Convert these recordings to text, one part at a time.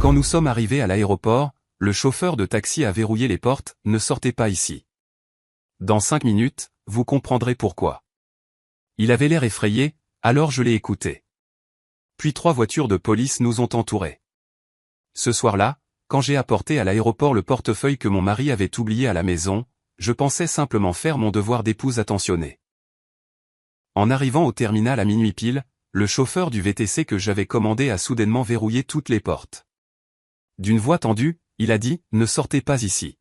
Quand nous sommes arrivés à l'aéroport, le chauffeur de taxi a verrouillé les portes, ne sortez pas ici. Dans 5 minutes, vous comprendrez pourquoi. Il avait l'air effrayé, alors je l'ai écouté. Puis 3 voitures de police nous ont entourés. Ce soir-là, quand j'ai apporté à l'aéroport le portefeuille que mon mari avait oublié à la maison, je pensais simplement faire mon devoir d'épouse attentionnée. En arrivant au terminal à minuit pile, le chauffeur du VTC que j'avais commandé a soudainement verrouillé toutes les portes. D'une voix tendue, il a dit « Ne sortez pas ici.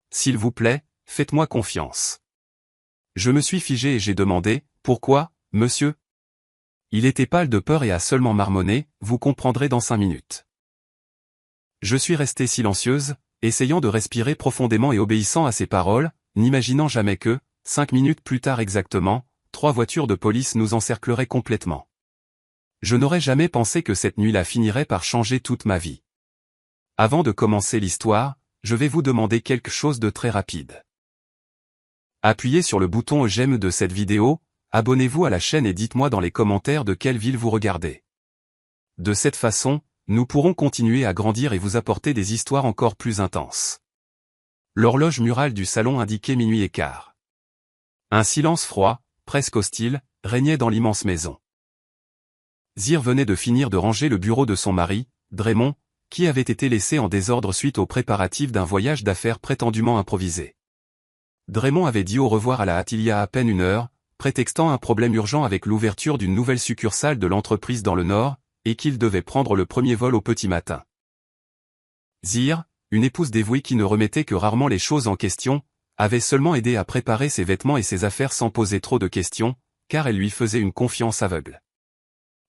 S'il vous plaît, faites-moi confiance. » Je me suis figé et j'ai demandé « Pourquoi, monsieur ?» Il était pâle de peur et a seulement marmonné « Vous comprendrez dans 5 minutes. » Je suis restée silencieuse, essayant de respirer profondément et obéissant à ses paroles, n'imaginant jamais que, 5 minutes plus tard exactement, 3 voitures de police nous encercleraient complètement. Je n'aurais jamais pensé que cette nuit-là finirait par changer toute ma vie. Avant de commencer l'histoire, je vais vous demander quelque chose de très rapide. Appuyez sur le bouton j'aime de cette vidéo, abonnez-vous à la chaîne et dites-moi dans les commentaires de quelle ville vous regardez. De cette façon, nous pourrons continuer à grandir et vous apporter des histoires encore plus intenses. L'horloge murale du salon indiquait minuit et quart. Un silence froid, presque hostile, régnait dans l'immense maison. Zir venait de finir de ranger le bureau de son mari, Draymond, qui avait été laissé en désordre suite aux préparatifs d'un voyage d'affaires prétendument improvisé. Draymond avait dit au revoir à la hâte il y a à peine 1 heure, prétextant un problème urgent avec l'ouverture d'une nouvelle succursale de l'entreprise dans le Nord, et qu'il devait prendre le premier vol au petit matin. Zir, une épouse dévouée qui ne remettait que rarement les choses en question, avait seulement aidé à préparer ses vêtements et ses affaires sans poser trop de questions, car elle lui faisait une confiance aveugle.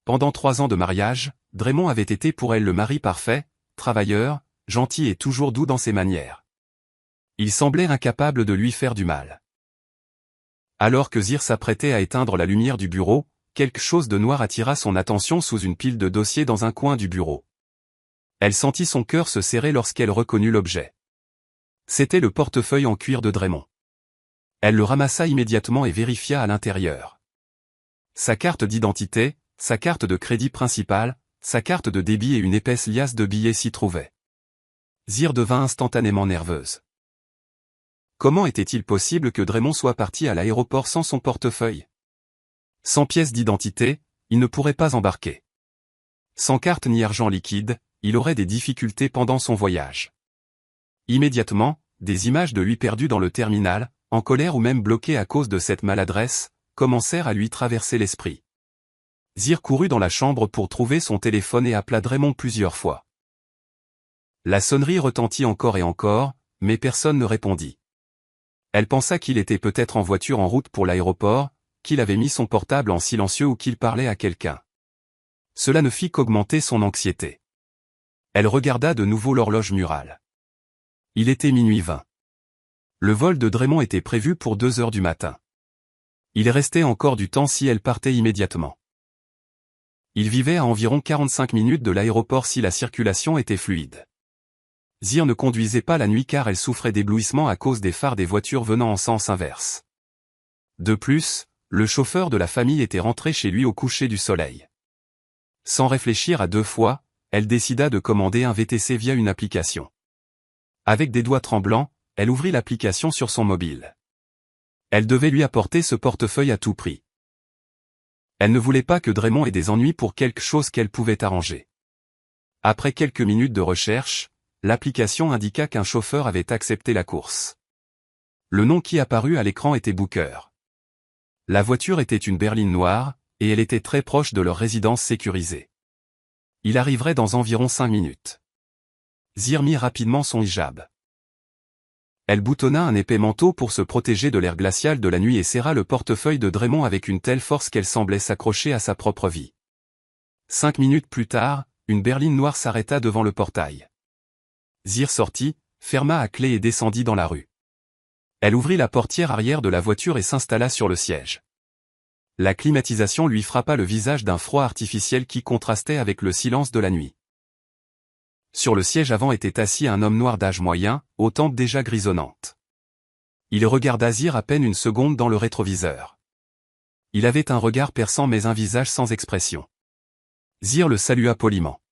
Pendant 3 ans de mariage, Draymond avait été pour elle le mari parfait, travailleur, gentil et toujours doux dans ses manières. Il semblait incapable de lui faire du mal. Alors que Zir s'apprêtait à éteindre la lumière du bureau, quelque chose de noir attira son attention sous une pile de dossiers dans un coin du bureau. Elle sentit son cœur se serrer lorsqu'elle reconnut l'objet. C'était le portefeuille en cuir de Draymond. Elle le ramassa immédiatement et vérifia à l'intérieur. Sa carte d'identité, sa carte de crédit principale, sa carte de débit et une épaisse liasse de billets s'y trouvaient. Zir devint instantanément nerveuse. Comment était-il possible que Draymond soit parti à l'aéroport sans son portefeuille? Sans pièce d'identité, il ne pourrait pas embarquer. Sans carte ni argent liquide, il aurait des difficultés pendant son voyage. Immédiatement, des images de lui perdu dans le terminal, en colère ou même bloqué à cause de cette maladresse, commencèrent à lui traverser l'esprit. Zir courut dans la chambre pour trouver son téléphone et appela Draymond plusieurs fois. La sonnerie retentit encore et encore, mais personne ne répondit. Elle pensa qu'il était peut-être en voiture en route pour l'aéroport, qu'il avait mis son portable en silencieux ou qu'il parlait à quelqu'un. Cela ne fit qu'augmenter son anxiété. Elle regarda de nouveau l'horloge murale. Il était minuit 20. Le vol de Draymond était prévu pour 2 heures du matin. Il restait encore du temps si elle partait immédiatement. Il vivait à environ 45 minutes de l'aéroport si la circulation était fluide. Zir ne conduisait pas la nuit car elle souffrait d'éblouissement à cause des phares des voitures venant en sens inverse. De plus, le chauffeur de la famille était rentré chez lui au coucher du soleil. Sans réfléchir à 2 fois, elle décida de commander un VTC via une application. Avec des doigts tremblants, elle ouvrit l'application sur son mobile. Elle devait lui apporter ce portefeuille à tout prix. Elle ne voulait pas que Draymond ait des ennuis pour quelque chose qu'elle pouvait arranger. Après quelques minutes de recherche, l'application indiqua qu'un chauffeur avait accepté la course. Le nom qui apparut à l'écran était Booker. La voiture était une berline noire, et elle était très proche de leur résidence sécurisée. Il arriverait dans environ 5 minutes. Zir mit rapidement son hijab. Elle boutonna un épais manteau pour se protéger de l'air glacial de la nuit et serra le portefeuille de Draymond avec une telle force qu'elle semblait s'accrocher à sa propre vie. 5 minutes plus tard, une berline noire s'arrêta devant le portail. Zir sortit, ferma à clé et descendit dans la rue. Elle ouvrit la portière arrière de la voiture et s'installa sur le siège. La climatisation lui frappa le visage d'un froid artificiel qui contrastait avec le silence de la nuit. Sur le siège avant était assis un homme noir d'âge moyen, aux tempes déjà grisonnantes. Il regarda Zir à peine 1 seconde dans le rétroviseur. Il avait un regard perçant mais un visage sans expression. Zir le salua poliment.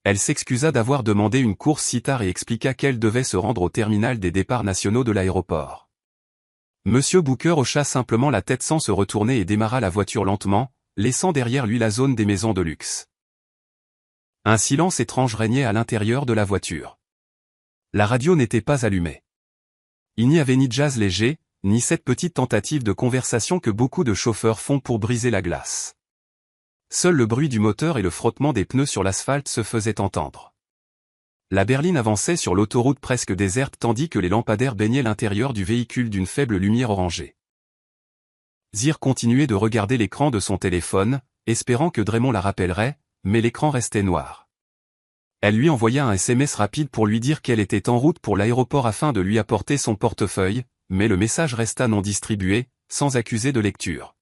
Elle s'excusa d'avoir demandé une course si tard et expliqua qu'elle devait se rendre au terminal des départs nationaux de l'aéroport. Monsieur Booker hocha simplement la tête sans se retourner et démarra la voiture lentement, laissant derrière lui la zone des maisons de luxe. Un silence étrange régnait à l'intérieur de la voiture. La radio n'était pas allumée. Il n'y avait ni jazz léger, ni cette petite tentative de conversation que beaucoup de chauffeurs font pour briser la glace. Seul le bruit du moteur et le frottement des pneus sur l'asphalte se faisaient entendre. La berline avançait sur l'autoroute presque déserte tandis que les lampadaires baignaient l'intérieur du véhicule d'une faible lumière orangée. Zir continuait de regarder l'écran de son téléphone, espérant que Draymond la rappellerait, mais l'écran restait noir. Elle lui envoya un SMS rapide pour lui dire qu'elle était en route pour l'aéroport afin de lui apporter son portefeuille, mais le message resta non distribué, sans accuser de lecture.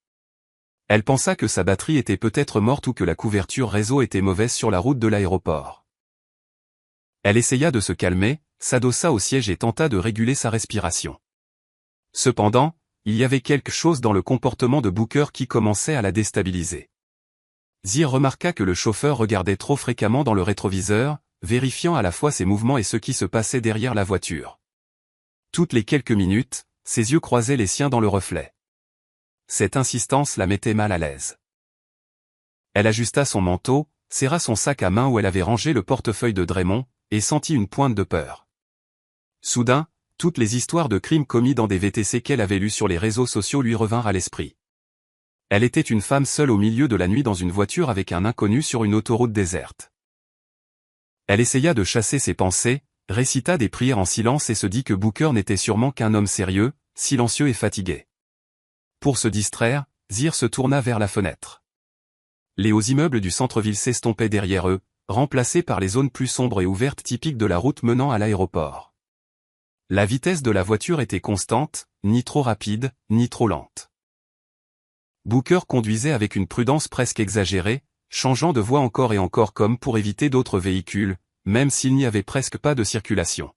Elle pensa que sa batterie était peut-être morte ou que la couverture réseau était mauvaise sur la route de l'aéroport. Elle essaya de se calmer, s'adossa au siège et tenta de réguler sa respiration. Cependant, il y avait quelque chose dans le comportement de Booker qui commençait à la déstabiliser. Zir remarqua que le chauffeur regardait trop fréquemment dans le rétroviseur, vérifiant à la fois ses mouvements et ce qui se passait derrière la voiture. Toutes les quelques minutes, ses yeux croisaient les siens dans le reflet. Cette insistance la mettait mal à l'aise. Elle ajusta son manteau, serra son sac à main où elle avait rangé le portefeuille de Draymond, et sentit une pointe de peur. Soudain, toutes les histoires de crimes commis dans des VTC qu'elle avait lues sur les réseaux sociaux lui revinrent à l'esprit. Elle était une femme seule au milieu de la nuit dans une voiture avec un inconnu sur une autoroute déserte. Elle essaya de chasser ses pensées, récita des prières en silence et se dit que Booker n'était sûrement qu'un homme sérieux, silencieux et fatigué. Pour se distraire, Zir se tourna vers la fenêtre. Les hauts immeubles du centre-ville s'estompaient derrière eux, remplacés par les zones plus sombres et ouvertes typiques de la route menant à l'aéroport. La vitesse de la voiture était constante, ni trop rapide, ni trop lente. Booker conduisait avec une prudence presque exagérée, changeant de voie encore et encore comme pour éviter d'autres véhicules, même s'il n'y avait presque pas de circulation.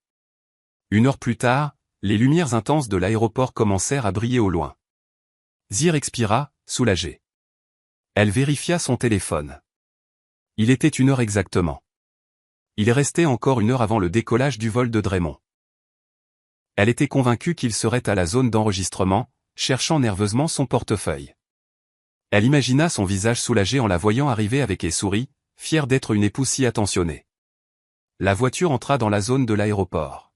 Une heure plus tard, les lumières intenses de l'aéroport commencèrent à briller au loin. Zir expira, soulagée. Elle vérifia son téléphone. Il était 1 heure exactement. Il restait encore 1 heure avant le décollage du vol de Draymond. Elle était convaincue qu'il serait à la zone d'enregistrement, cherchant nerveusement son portefeuille. Elle imagina son visage soulagé en la voyant arriver avec et sourit, fière d'être une épouse si attentionnée. La voiture entra dans la zone de l'aéroport.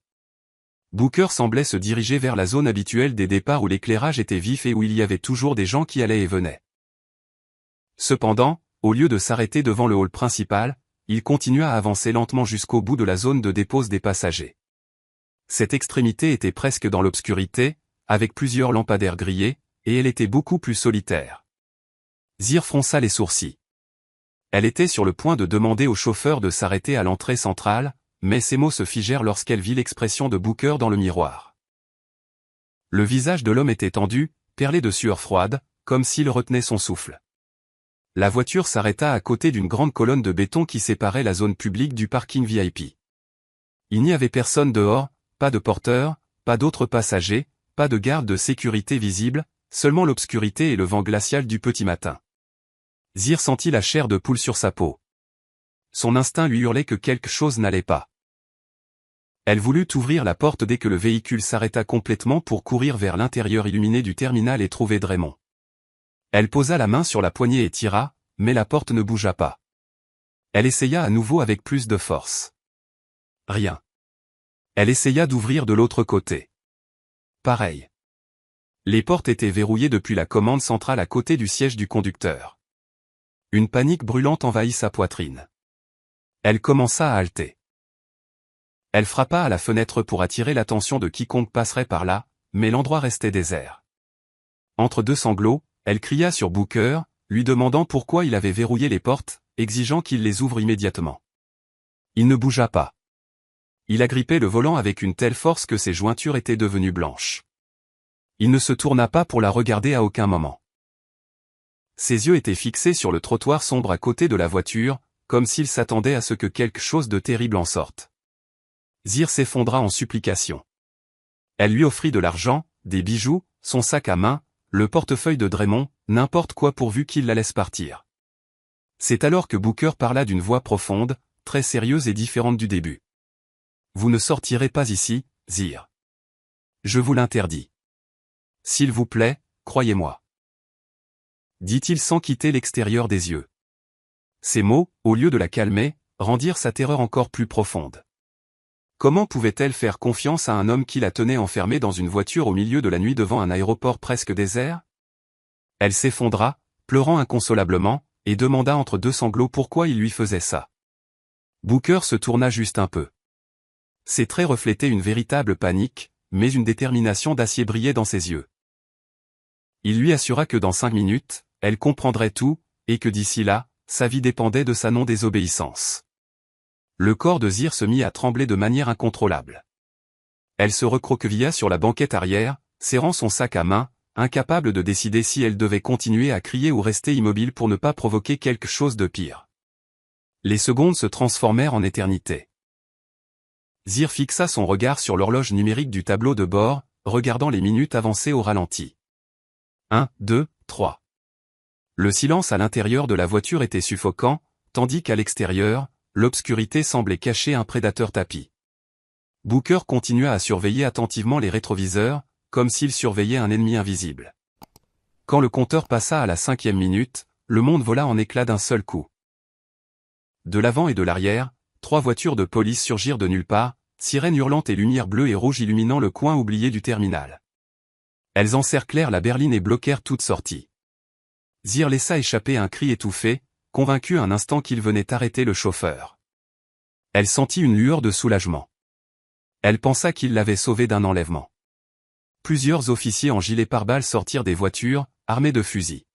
Booker semblait se diriger vers la zone habituelle des départs où l'éclairage était vif et où il y avait toujours des gens qui allaient et venaient. Cependant, au lieu de s'arrêter devant le hall principal, il continua à avancer lentement jusqu'au bout de la zone de dépose des passagers. Cette extrémité était presque dans l'obscurité, avec plusieurs lampadaires grillés, et elle était beaucoup plus solitaire. Zir fronça les sourcils. Elle était sur le point de demander au chauffeur de s'arrêter à l'entrée centrale, mais ses mots se figèrent lorsqu'elle vit l'expression de Booker dans le miroir. Le visage de l'homme était tendu, perlé de sueur froide, comme s'il retenait son souffle. La voiture s'arrêta à côté d'une grande colonne de béton qui séparait la zone publique du parking VIP. Il n'y avait personne dehors, pas de porteur, pas d'autres passagers, pas de garde de sécurité visible, seulement l'obscurité et le vent glacial du petit matin. Zir sentit la chair de poule sur sa peau. Son instinct lui hurlait que quelque chose n'allait pas. Elle voulut ouvrir la porte dès que le véhicule s'arrêta complètement pour courir vers l'intérieur illuminé du terminal et trouver Draymond. Elle posa la main sur la poignée et tira, mais la porte ne bougea pas. Elle essaya à nouveau avec plus de force. Rien. Elle essaya d'ouvrir de l'autre côté. Pareil. Les portes étaient verrouillées depuis la commande centrale à côté du siège du conducteur. Une panique brûlante envahit sa poitrine. Elle commença à halter. Elle frappa à la fenêtre pour attirer l'attention de quiconque passerait par là, mais l'endroit restait désert. Entre deux sanglots, elle cria sur Booker, lui demandant pourquoi il avait verrouillé les portes, exigeant qu'il les ouvre immédiatement. Il ne bougea pas. Il agrippait le volant avec une telle force que ses jointures étaient devenues blanches. Il ne se tourna pas pour la regarder à aucun moment. Ses yeux étaient fixés sur le trottoir sombre à côté de la voiture, comme s'il s'attendait à ce que quelque chose de terrible en sorte. Zir s'effondra en supplication. Elle lui offrit de l'argent, des bijoux, son sac à main, le portefeuille de Draymond, n'importe quoi pourvu qu'il la laisse partir. C'est alors que Booker parla d'une voix profonde, très sérieuse et différente du début. Vous ne sortirez pas ici, Zir. Je vous l'interdis. S'il vous plaît, croyez-moi. Dit-il sans quitter l'extérieur des yeux. Ces mots, au lieu de la calmer, rendirent sa terreur encore plus profonde. Comment pouvait-elle faire confiance à un homme qui la tenait enfermée dans une voiture au milieu de la nuit devant un aéroport presque désert? Elle s'effondra, pleurant inconsolablement, et demanda entre deux sanglots pourquoi il lui faisait ça. Booker se tourna juste un peu. Ses traits reflétaient une véritable panique, mais une détermination d'acier brillait dans ses yeux. Il lui assura que dans 5 minutes, elle comprendrait tout, et que d'ici là, sa vie dépendait de sa non-désobéissance. Le corps de Zir se mit à trembler de manière incontrôlable. Elle se recroquevilla sur la banquette arrière, serrant son sac à main, incapable de décider si elle devait continuer à crier ou rester immobile pour ne pas provoquer quelque chose de pire. Les secondes se transformèrent en éternité. Zir fixa son regard sur l'horloge numérique du tableau de bord, regardant les minutes avancer au ralenti. 1, 2, 3. Le silence à l'intérieur de la voiture était suffocant, tandis qu'à l'extérieur, l'obscurité semblait cacher un prédateur tapi. Booker continua à surveiller attentivement les rétroviseurs, comme s'il surveillait un ennemi invisible. Quand le compteur passa à la 5e minute, le monde vola en éclats d'un seul coup. De l'avant et de l'arrière, 3 voitures de police surgirent de nulle part, sirènes hurlantes et lumières bleues et rouges illuminant le coin oublié du terminal. Elles encerclèrent la berline et bloquèrent toute sortie. Zir laissa échapper un cri étouffé, convaincu un instant qu'il venait arrêter le chauffeur. Elle sentit une lueur de soulagement. Elle pensa qu'il l'avait sauvée d'un enlèvement. Plusieurs officiers en gilet pare-balles sortirent des voitures, armés de fusils.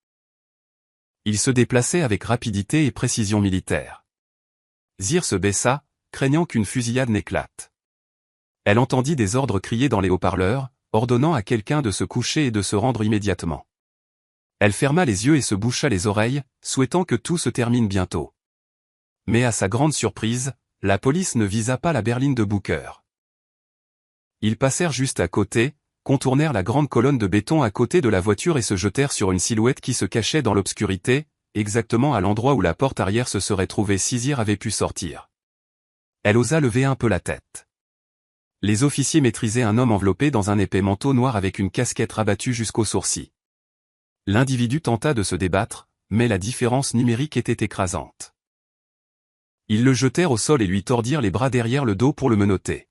Ils se déplaçaient avec rapidité et précision militaire. Zir se baissa, craignant qu'une fusillade n'éclate. Elle entendit des ordres criés dans les haut-parleurs, ordonnant à quelqu'un de se coucher et de se rendre immédiatement. Elle ferma les yeux et se boucha les oreilles, souhaitant que tout se termine bientôt. Mais à sa grande surprise, la police ne visa pas la berline de Booker. Ils passèrent juste à côté, contournèrent la grande colonne de béton à côté de la voiture et se jetèrent sur une silhouette qui se cachait dans l'obscurité, exactement à l'endroit où la porte arrière se serait trouvée si Zir avait pu sortir. Elle osa lever un peu la tête. Les officiers maîtrisaient un homme enveloppé dans un épais manteau noir avec une casquette rabattue jusqu'aux sourcils. L'individu tenta de se débattre, mais la différence numérique était écrasante. Ils le jetèrent au sol et lui tordirent les bras derrière le dos pour le menotter.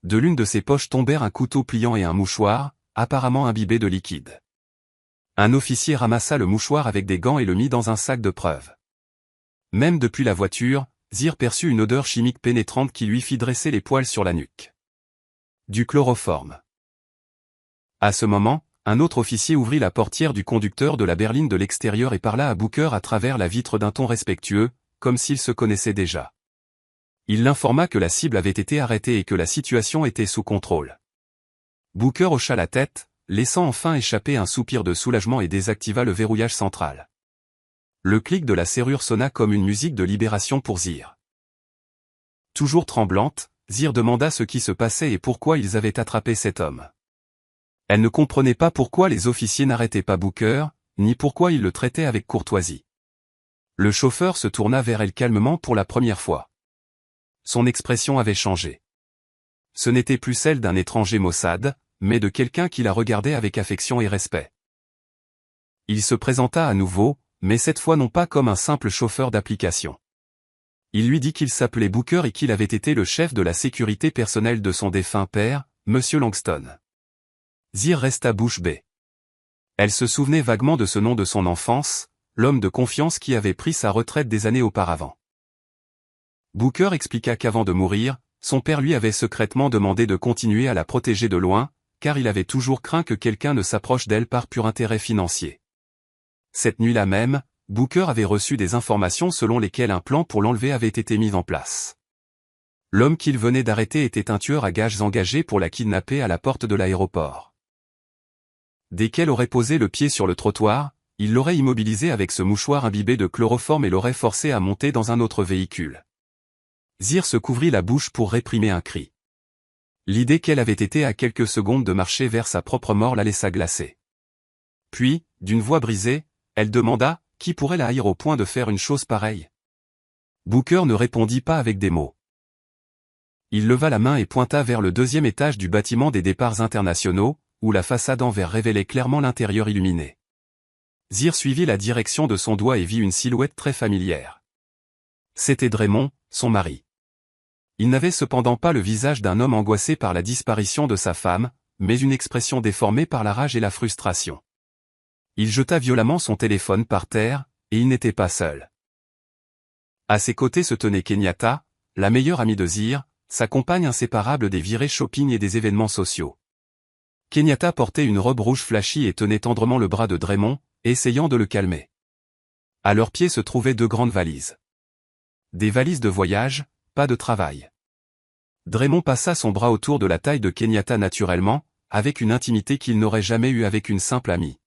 De l'une de ses poches tombèrent un couteau pliant et un mouchoir, apparemment imbibé de liquide. Un officier ramassa le mouchoir avec des gants et le mit dans un sac de preuve. Même depuis la voiture, Zir perçut une odeur chimique pénétrante qui lui fit dresser les poils sur la nuque. Du chloroforme. À ce moment, un autre officier ouvrit la portière du conducteur de la berline de l'extérieur et parla à Booker à travers la vitre d'un ton respectueux, comme s'ils se connaissaient déjà. Il l'informa que la cible avait été arrêtée et que la situation était sous contrôle. Booker hocha la tête, laissant enfin échapper un soupir de soulagement et désactiva le verrouillage central. Le clic de la serrure sonna comme une musique de libération pour Zir. Toujours tremblante, Zir demanda ce qui se passait et pourquoi ils avaient attrapé cet homme. Elle ne comprenait pas pourquoi les officiers n'arrêtaient pas Booker, ni pourquoi ils le traitaient avec courtoisie. Le chauffeur se tourna vers elle calmement pour la première fois. Son expression avait changé. Ce n'était plus celle d'un étranger Mossad, mais de quelqu'un qui la regardait avec affection et respect. Il se présenta à nouveau, mais cette fois non pas comme un simple chauffeur d'application. Il lui dit qu'il s'appelait Booker et qu'il avait été le chef de la sécurité personnelle de son défunt père, Monsieur Langston. Zir resta bouche bée. Elle se souvenait vaguement de ce nom de son enfance, l'homme de confiance qui avait pris sa retraite des années auparavant. Booker expliqua qu'avant de mourir, son père lui avait secrètement demandé de continuer à la protéger de loin, car il avait toujours craint que quelqu'un ne s'approche d'elle par pur intérêt financier. Cette nuit-là même, Booker avait reçu des informations selon lesquelles un plan pour l'enlever avait été mis en place. L'homme qu'il venait d'arrêter était un tueur à gages engagé pour la kidnapper à la porte de l'aéroport. Dès qu'elle aurait posé le pied sur le trottoir, il l'aurait immobilisée avec ce mouchoir imbibé de chloroforme et l'aurait forcée à monter dans un autre véhicule. Zir se couvrit la bouche pour réprimer un cri. L'idée qu'elle avait été à quelques secondes de marcher vers sa propre mort la laissa glacer. Puis, d'une voix brisée, elle demanda, qui pourrait la haïr au point de faire une chose pareille? Booker ne répondit pas avec des mots. Il leva la main et pointa vers le deuxième étage du bâtiment des départs internationaux, où la façade en verre révélait clairement l'intérieur illuminé. Zir suivit la direction de son doigt et vit une silhouette très familière. C'était Draymond, son mari. Il n'avait cependant pas le visage d'un homme angoissé par la disparition de sa femme, mais une expression déformée par la rage et la frustration. Il jeta violemment son téléphone par terre, et il n'était pas seul. À ses côtés se tenait Kenyatta, la meilleure amie de Zir, sa compagne inséparable des virées shopping et des événements sociaux. Kenyatta portait une robe rouge flashy et tenait tendrement le bras de Draymond, essayant de le calmer. À leurs pieds se trouvaient deux grandes valises. Des valises de voyage, pas de travail. Draymond passa son bras autour de la taille de Kenyatta naturellement, avec une intimité qu'il n'aurait jamais eue avec une simple amie.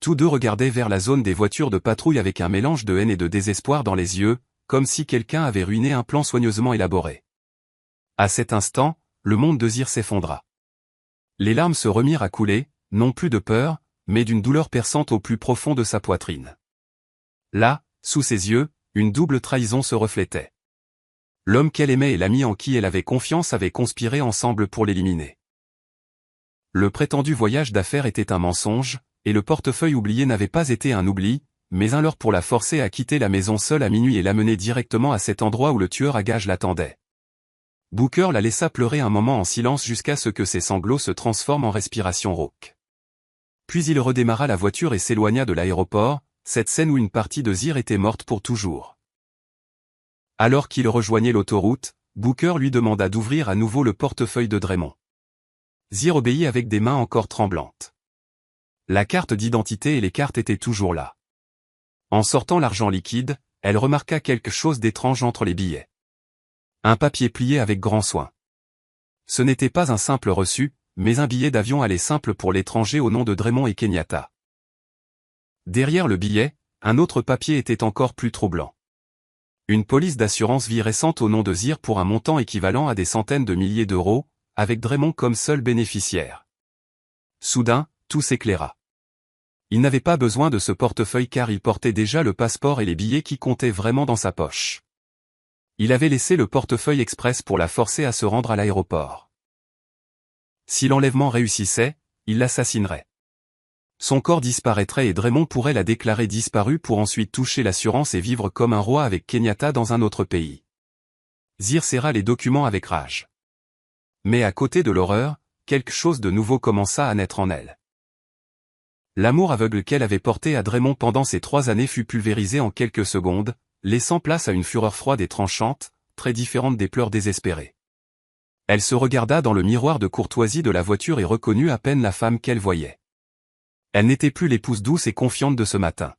Tous deux regardaient vers la zone des voitures de patrouille avec un mélange de haine et de désespoir dans les yeux, comme si quelqu'un avait ruiné un plan soigneusement élaboré. À cet instant, le monde de Zir s'effondra. Les larmes se remirent à couler, non plus de peur, mais d'une douleur perçante au plus profond de sa poitrine. Là, sous ses yeux, une double trahison se reflétait. L'homme qu'elle aimait et l'ami en qui elle avait confiance avaient conspiré ensemble pour l'éliminer. Le prétendu voyage d'affaires était un mensonge, et le portefeuille oublié n'avait pas été un oubli, mais un leurre pour la forcer à quitter la maison seule à minuit et l'amener directement à cet endroit où le tueur à gages l'attendait. Booker la laissa pleurer un moment en silence jusqu'à ce que ses sanglots se transforment en respiration rauque. Puis il redémarra la voiture et s'éloigna de l'aéroport, cette scène où une partie de Zir était morte pour toujours. Alors qu'il rejoignait l'autoroute, Booker lui demanda d'ouvrir à nouveau le portefeuille de Draymond. Zir obéit avec des mains encore tremblantes. La carte d'identité et les cartes étaient toujours là. En sortant l'argent liquide, elle remarqua quelque chose d'étrange entre les billets. Un papier plié avec grand soin. Ce n'était pas un simple reçu, mais un billet d'avion aller simple pour l'étranger au nom de Draymond et Kenyatta. Derrière le billet, un autre papier était encore plus troublant. Une police d'assurance vie récente au nom de Zir pour un montant équivalent à des centaines de milliers d'euros, avec Draymond comme seul bénéficiaire. Soudain, tout s'éclaira. Il n'avait pas besoin de ce portefeuille car il portait déjà le passeport et les billets qui comptaient vraiment dans sa poche. Il avait laissé le portefeuille express pour la forcer à se rendre à l'aéroport. Si l'enlèvement réussissait, il l'assassinerait. Son corps disparaîtrait et Draymond pourrait la déclarer disparue pour ensuite toucher l'assurance et vivre comme un roi avec Kenyatta dans un autre pays. Zir serra les documents avec rage. Mais à côté de l'horreur, quelque chose de nouveau commença à naître en elle. L'amour aveugle qu'elle avait porté à Draymond pendant ces 3 années fut pulvérisé en quelques secondes, laissant place à une fureur froide et tranchante, très différente des pleurs désespérés. Elle se regarda dans le miroir de courtoisie de la voiture et reconnut à peine la femme qu'elle voyait. Elle n'était plus l'épouse douce et confiante de ce matin.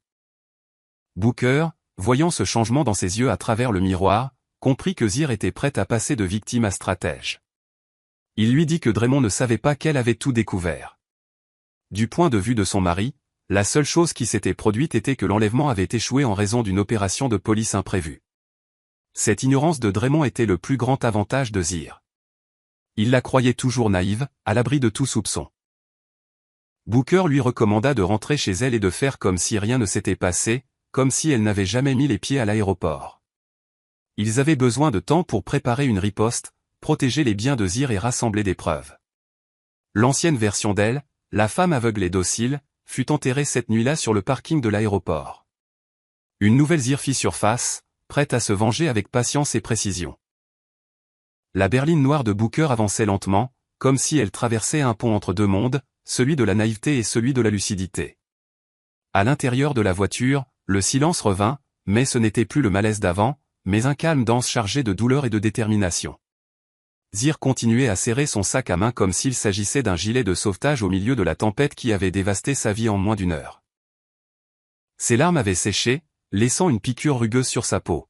Booker, voyant ce changement dans ses yeux à travers le miroir, comprit que Zir était prête à passer de victime à stratège. Il lui dit que Draymond ne savait pas qu'elle avait tout découvert. Du point de vue de son mari, la seule chose qui s'était produite était que l'enlèvement avait échoué en raison d'une opération de police imprévue. Cette ignorance de Draymond était le plus grand avantage de Zir. Il la croyait toujours naïve, à l'abri de tout soupçon. Booker lui recommanda de rentrer chez elle et de faire comme si rien ne s'était passé, comme si elle n'avait jamais mis les pieds à l'aéroport. Ils avaient besoin de temps pour préparer une riposte, protéger les biens de Zir et rassembler des preuves. L'ancienne version d'elle, la femme aveugle et docile, fut enterrée cette nuit-là sur le parking de l'aéroport. Une nouvelle Zir fit surface, prête à se venger avec patience et précision. La berline noire de Booker avançait lentement, comme si elle traversait un pont entre deux mondes, celui de la naïveté et celui de la lucidité. À l'intérieur de la voiture, le silence revint, mais ce n'était plus le malaise d'avant, mais un calme dense chargé de douleur et de détermination. Zir continuait à serrer son sac à main comme s'il s'agissait d'un gilet de sauvetage au milieu de la tempête qui avait dévasté sa vie en moins d'1 heure. Ses larmes avaient séché, laissant une piqûre rugueuse sur sa peau.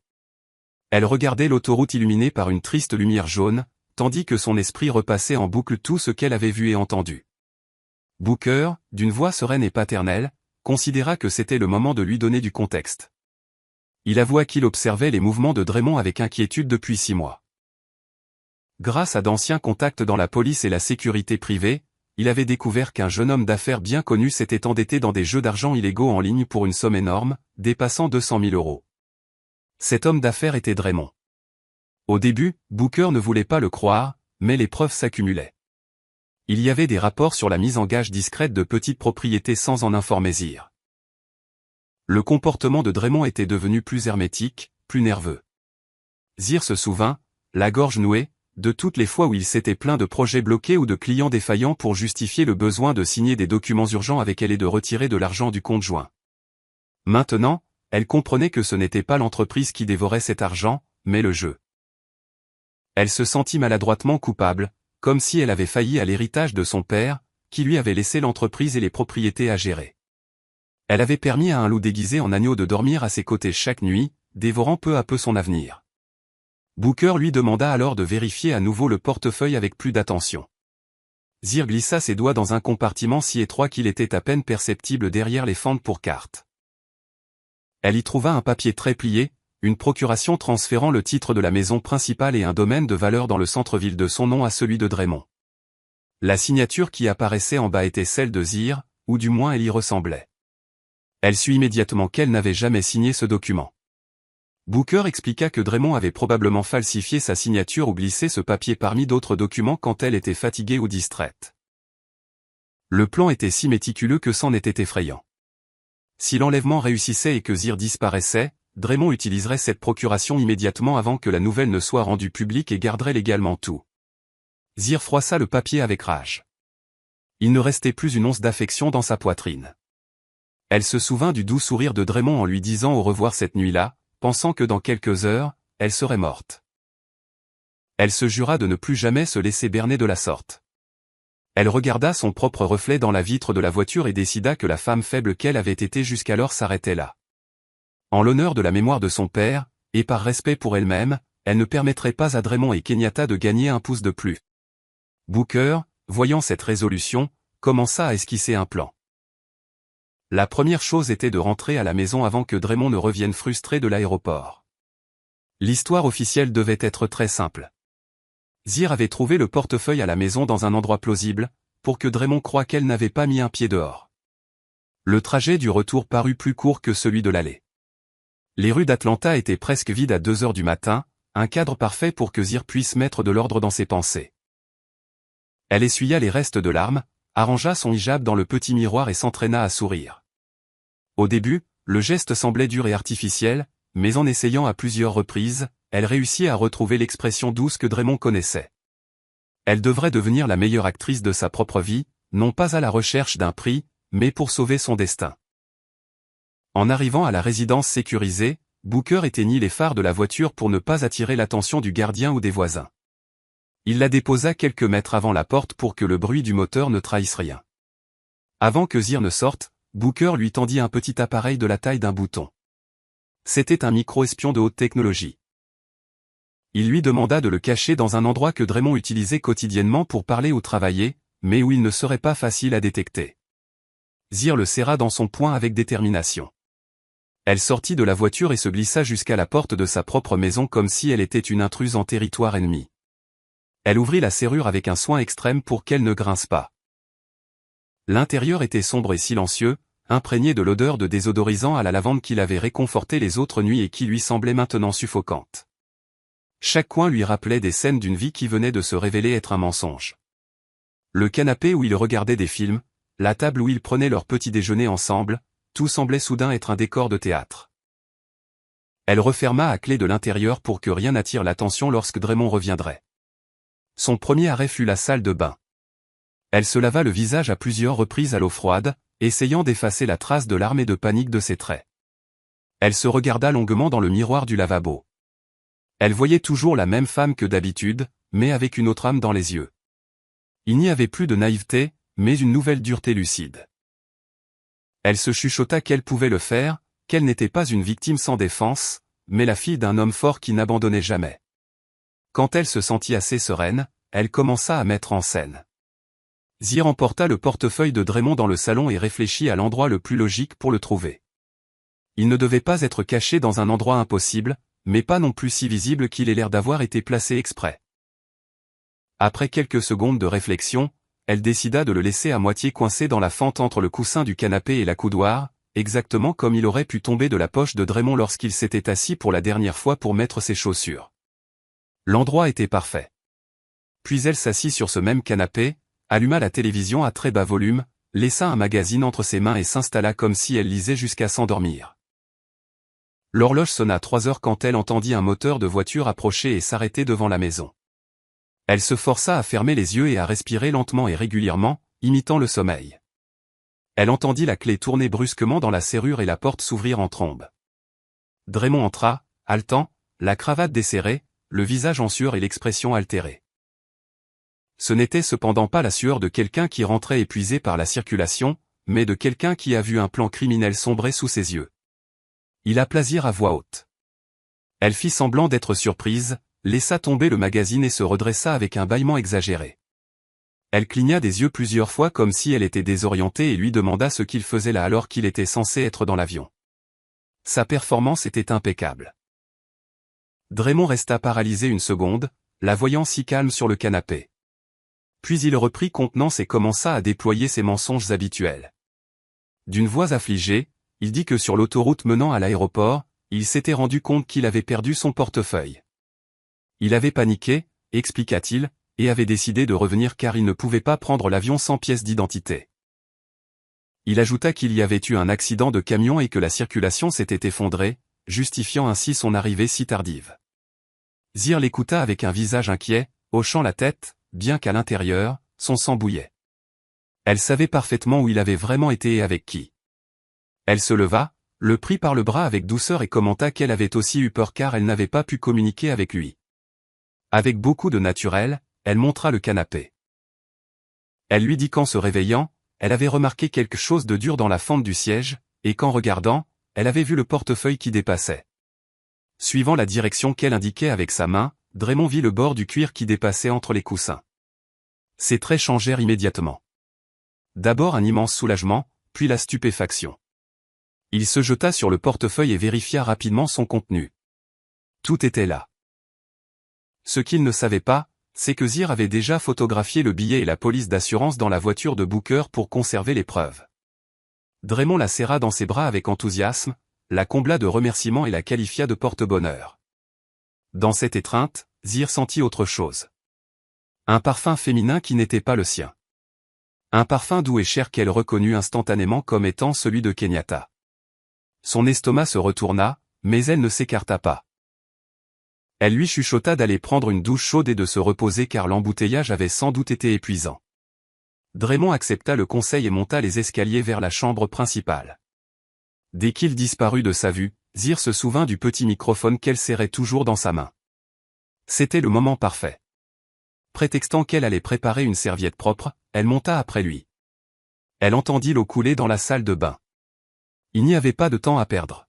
Elle regardait l'autoroute illuminée par une triste lumière jaune, tandis que son esprit repassait en boucle tout ce qu'elle avait vu et entendu. Booker, d'une voix sereine et paternelle, considéra que c'était le moment de lui donner du contexte. Il avoua qu'il observait les mouvements de Draymond avec inquiétude depuis 6 mois. Grâce à d'anciens contacts dans la police et la sécurité privée, il avait découvert qu'un jeune homme d'affaires bien connu s'était endetté dans des jeux d'argent illégaux en ligne pour une somme énorme, dépassant 200 000 euros. Cet homme d'affaires était Draymond. Au début, Booker ne voulait pas le croire, mais les preuves s'accumulaient. Il y avait des rapports sur la mise en gage discrète de petites propriétés sans en informer Zir. Le comportement de Draymond était devenu plus hermétique, plus nerveux. Zir se souvint, la gorge nouée, de toutes les fois où il s'était plaint de projets bloqués ou de clients défaillants pour justifier le besoin de signer des documents urgents avec elle et de retirer de l'argent du compte joint. Maintenant, elle comprenait que ce n'était pas l'entreprise qui dévorait cet argent, mais le jeu. Elle se sentit maladroitement coupable, comme si elle avait failli à l'héritage de son père, qui lui avait laissé l'entreprise et les propriétés à gérer. Elle avait permis à un loup déguisé en agneau de dormir à ses côtés chaque nuit, dévorant peu à peu son avenir. Booker lui demanda alors de vérifier à nouveau le portefeuille avec plus d'attention. Zir glissa ses doigts dans un compartiment si étroit qu'il était à peine perceptible derrière les fentes pour cartes. Elle y trouva un papier très plié, une procuration transférant le titre de la maison principale et un domaine de valeur dans le centre-ville de son nom à celui de Draymond. La signature qui apparaissait en bas était celle de Zir, ou du moins elle y ressemblait. Elle sut immédiatement qu'elle n'avait jamais signé ce document. Booker expliqua que Draymond avait probablement falsifié sa signature ou glissé ce papier parmi d'autres documents quand elle était fatiguée ou distraite. Le plan était si méticuleux que c'en était effrayant. Si l'enlèvement réussissait et que Zir disparaissait, Draymond utiliserait cette procuration immédiatement avant que la nouvelle ne soit rendue publique et garderait légalement tout. Zir froissa le papier avec rage. Il ne restait plus une once d'affection dans sa poitrine. Elle se souvint du doux sourire de Draymond en lui disant au revoir cette nuit-là, pensant que dans quelques heures, elle serait morte. Elle se jura de ne plus jamais se laisser berner de la sorte. Elle regarda son propre reflet dans la vitre de la voiture et décida que la femme faible qu'elle avait été jusqu'alors s'arrêtait là. En l'honneur de la mémoire de son père, et par respect pour elle-même, elle ne permettrait pas à Draymond et Kenyatta de gagner un pouce de plus. Booker, voyant cette résolution, commença à esquisser un plan. La première chose était de rentrer à la maison avant que Draymond ne revienne frustré de l'aéroport. L'histoire officielle devait être très simple. Zir avait trouvé le portefeuille à la maison dans un endroit plausible, pour que Draymond croie qu'elle n'avait pas mis un pied dehors. Le trajet du retour parut plus court que celui de l'aller. Les rues d'Atlanta étaient presque vides à 2 heures du matin, un cadre parfait pour que Zir puisse mettre de l'ordre dans ses pensées. Elle essuya les restes de larmes, arrangea son hijab dans le petit miroir et s'entraîna à sourire. Au début, le geste semblait dur et artificiel, mais en essayant à plusieurs reprises, elle réussit à retrouver l'expression douce que Draymond connaissait. Elle devrait devenir la meilleure actrice de sa propre vie, non pas à la recherche d'un prix, mais pour sauver son destin. En arrivant à la résidence sécurisée, Booker éteignit les phares de la voiture pour ne pas attirer l'attention du gardien ou des voisins. Il la déposa quelques mètres avant la porte pour que le bruit du moteur ne trahisse rien. Avant que Zir ne sorte, Booker lui tendit un petit appareil de la taille d'un bouton. C'était un micro-espion de haute technologie. Il lui demanda de le cacher dans un endroit que Draymond utilisait quotidiennement pour parler ou travailler, mais où il ne serait pas facile à détecter. Zir le serra dans son poing avec détermination. Elle sortit de la voiture et se glissa jusqu'à la porte de sa propre maison comme si elle était une intruse en territoire ennemi. Elle ouvrit la serrure avec un soin extrême pour qu'elle ne grince pas. L'intérieur était sombre et silencieux, imprégné de l'odeur de désodorisant à la lavande qui l'avait réconforté les autres nuits et qui lui semblait maintenant suffocante. Chaque coin lui rappelait des scènes d'une vie qui venait de se révéler être un mensonge. Le canapé où ils regardaient des films, la table où ils prenaient leur petit déjeuner ensemble, tout semblait soudain être un décor de théâtre. Elle referma à clé de l'intérieur pour que rien n'attire l'attention lorsque Draymond reviendrait. Son premier arrêt fut la salle de bain. Elle se lava le visage à plusieurs reprises à l'eau froide, essayant d'effacer la trace de larmes et de panique de ses traits. Elle se regarda longuement dans le miroir du lavabo. Elle voyait toujours la même femme que d'habitude, mais avec une autre âme dans les yeux. Il n'y avait plus de naïveté, mais une nouvelle dureté lucide. Elle se chuchota qu'elle pouvait le faire, qu'elle n'était pas une victime sans défense, mais la fille d'un homme fort qui n'abandonnait jamais. Quand elle se sentit assez sereine, elle commença à mettre en scène. Zir emporta le portefeuille de Draymond dans le salon et réfléchit à l'endroit le plus logique pour le trouver. Il ne devait pas être caché dans un endroit impossible, mais pas non plus si visible qu'il ait l'air d'avoir été placé exprès. Après quelques secondes de réflexion, elle décida de le laisser à moitié coincé dans la fente entre le coussin du canapé et la coudoir, exactement comme il aurait pu tomber de la poche de Draymond lorsqu'il s'était assis pour la dernière fois pour mettre ses chaussures. L'endroit était parfait. Puis elle s'assit sur ce même canapé, alluma la télévision à très bas volume, laissa un magazine entre ses mains et s'installa comme si elle lisait jusqu'à s'endormir. L'horloge sonna 3 heures quand elle entendit un moteur de voiture approcher et s'arrêter devant la maison. Elle se força à fermer les yeux et à respirer lentement et régulièrement, imitant le sommeil. Elle entendit la clé tourner brusquement dans la serrure et la porte s'ouvrir en trombe. Draymond entra, haletant, la cravate desserrée, le visage en sueur et l'expression altérée. Ce n'était cependant pas la sueur de quelqu'un qui rentrait épuisé par la circulation, mais de quelqu'un qui a vu un plan criminel sombrer sous ses yeux. Il appela Zir à voix haute. Elle fit semblant d'être surprise, laissa tomber le magazine et se redressa avec un bâillement exagéré. Elle cligna des yeux plusieurs fois comme si elle était désorientée et lui demanda ce qu'il faisait là alors qu'il était censé être dans l'avion. Sa performance était impeccable. Draymond resta paralysé une seconde, la voyant si calme sur le canapé. Puis il reprit contenance et commença à déployer ses mensonges habituels. D'une voix affligée, il dit que sur l'autoroute menant à l'aéroport, il s'était rendu compte qu'il avait perdu son portefeuille. Il avait paniqué, expliqua-t-il, et avait décidé de revenir car il ne pouvait pas prendre l'avion sans pièce d'identité. Il ajouta qu'il y avait eu un accident de camion et que la circulation s'était effondrée, justifiant ainsi son arrivée si tardive. Zir l'écouta avec un visage inquiet, hochant la tête, bien qu'à l'intérieur, son sang bouillait. Elle savait parfaitement où il avait vraiment été et avec qui. Elle se leva, le prit par le bras avec douceur et commenta qu'elle avait aussi eu peur car elle n'avait pas pu communiquer avec lui. Avec beaucoup de naturel, elle montra le canapé. Elle lui dit qu'en se réveillant, elle avait remarqué quelque chose de dur dans la fente du siège, et qu'en regardant, elle avait vu le portefeuille qui dépassait. Suivant la direction qu'elle indiquait avec sa main, Draymond vit le bord du cuir qui dépassait entre les coussins. Ses traits changèrent immédiatement. D'abord un immense soulagement, puis la stupéfaction. Il se jeta sur le portefeuille et vérifia rapidement son contenu. Tout était là. Ce qu'il ne savait pas, c'est que Zir avait déjà photographié le billet et la police d'assurance dans la voiture de Booker pour conserver les preuves. Draymond la serra dans ses bras avec enthousiasme, la combla de remerciements et la qualifia de porte-bonheur. Dans cette étreinte, Zir sentit autre chose. Un parfum féminin qui n'était pas le sien. Un parfum doux et cher qu'elle reconnut instantanément comme étant celui de Kenyatta. Son estomac se retourna, mais elle ne s'écarta pas. Elle lui chuchota d'aller prendre une douche chaude et de se reposer car l'embouteillage avait sans doute été épuisant. Draymond accepta le conseil et monta les escaliers vers la chambre principale. Dès qu'il disparut de sa vue, Zir se souvint du petit microphone qu'elle serrait toujours dans sa main. C'était le moment parfait. Prétextant qu'elle allait préparer une serviette propre, elle monta après lui. Elle entendit l'eau couler dans la salle de bain. Il n'y avait pas de temps à perdre.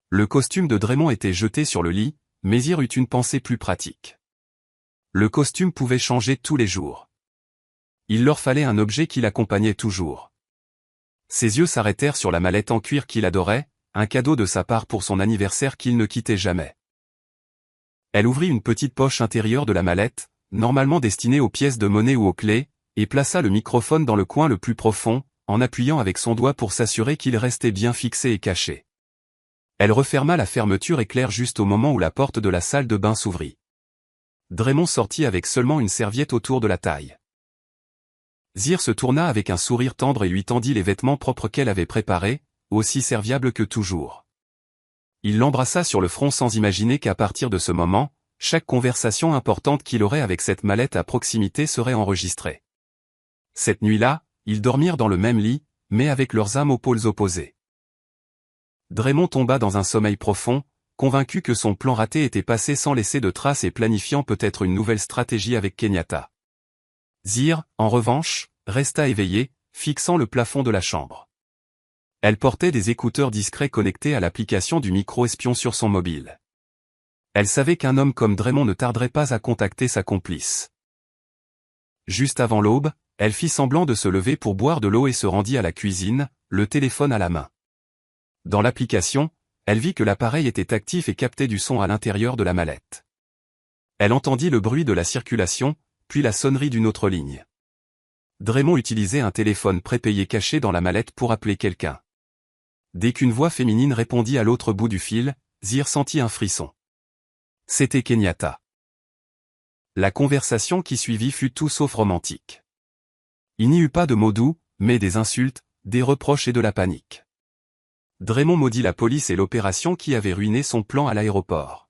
Le costume de Draymond était jeté sur le lit, mais Zir eut une pensée plus pratique. Le costume pouvait changer tous les jours. Il leur fallait un objet qui l'accompagnait toujours. Ses yeux s'arrêtèrent sur la mallette en cuir qu'il adorait, un cadeau de sa part pour son anniversaire qu'il ne quittait jamais. Elle ouvrit une petite poche intérieure de la mallette, normalement destinée aux pièces de monnaie ou aux clés, et plaça le microphone dans le coin le plus profond, en appuyant avec son doigt pour s'assurer qu'il restait bien fixé et caché. Elle referma la fermeture éclair juste au moment où la porte de la salle de bain s'ouvrit. Draymond sortit avec seulement une serviette autour de la taille. Zir se tourna avec un sourire tendre et lui tendit les vêtements propres qu'elle avait préparés, aussi serviables que toujours. Il l'embrassa sur le front sans imaginer qu'à partir de ce moment, chaque conversation importante qu'il aurait avec cette mallette à proximité serait enregistrée. Cette nuit-là, ils dormirent dans le même lit, mais avec leurs âmes aux pôles opposés. Draymond tomba dans un sommeil profond, convaincu que son plan raté était passé sans laisser de traces et planifiant peut-être une nouvelle stratégie avec Kenyatta. Zir, en revanche, resta éveillée, fixant le plafond de la chambre. Elle portait des écouteurs discrets connectés à l'application du micro-espion sur son mobile. Elle savait qu'un homme comme Draymond ne tarderait pas à contacter sa complice. Juste avant l'aube, elle fit semblant de se lever pour boire de l'eau et se rendit à la cuisine, le téléphone à la main. Dans l'application, elle vit que l'appareil était actif et captait du son à l'intérieur de la mallette. Elle entendit le bruit de la circulation, puis la sonnerie d'une autre ligne. Draymond utilisait un téléphone prépayé caché dans la mallette pour appeler quelqu'un. Dès qu'une voix féminine répondit à l'autre bout du fil, Zir sentit un frisson. C'était Kenyatta. La conversation qui suivit fut tout sauf romantique. Il n'y eut pas de mots doux, mais des insultes, des reproches et de la panique. Draymond maudit la police et l'opération qui avait ruiné son plan à l'aéroport.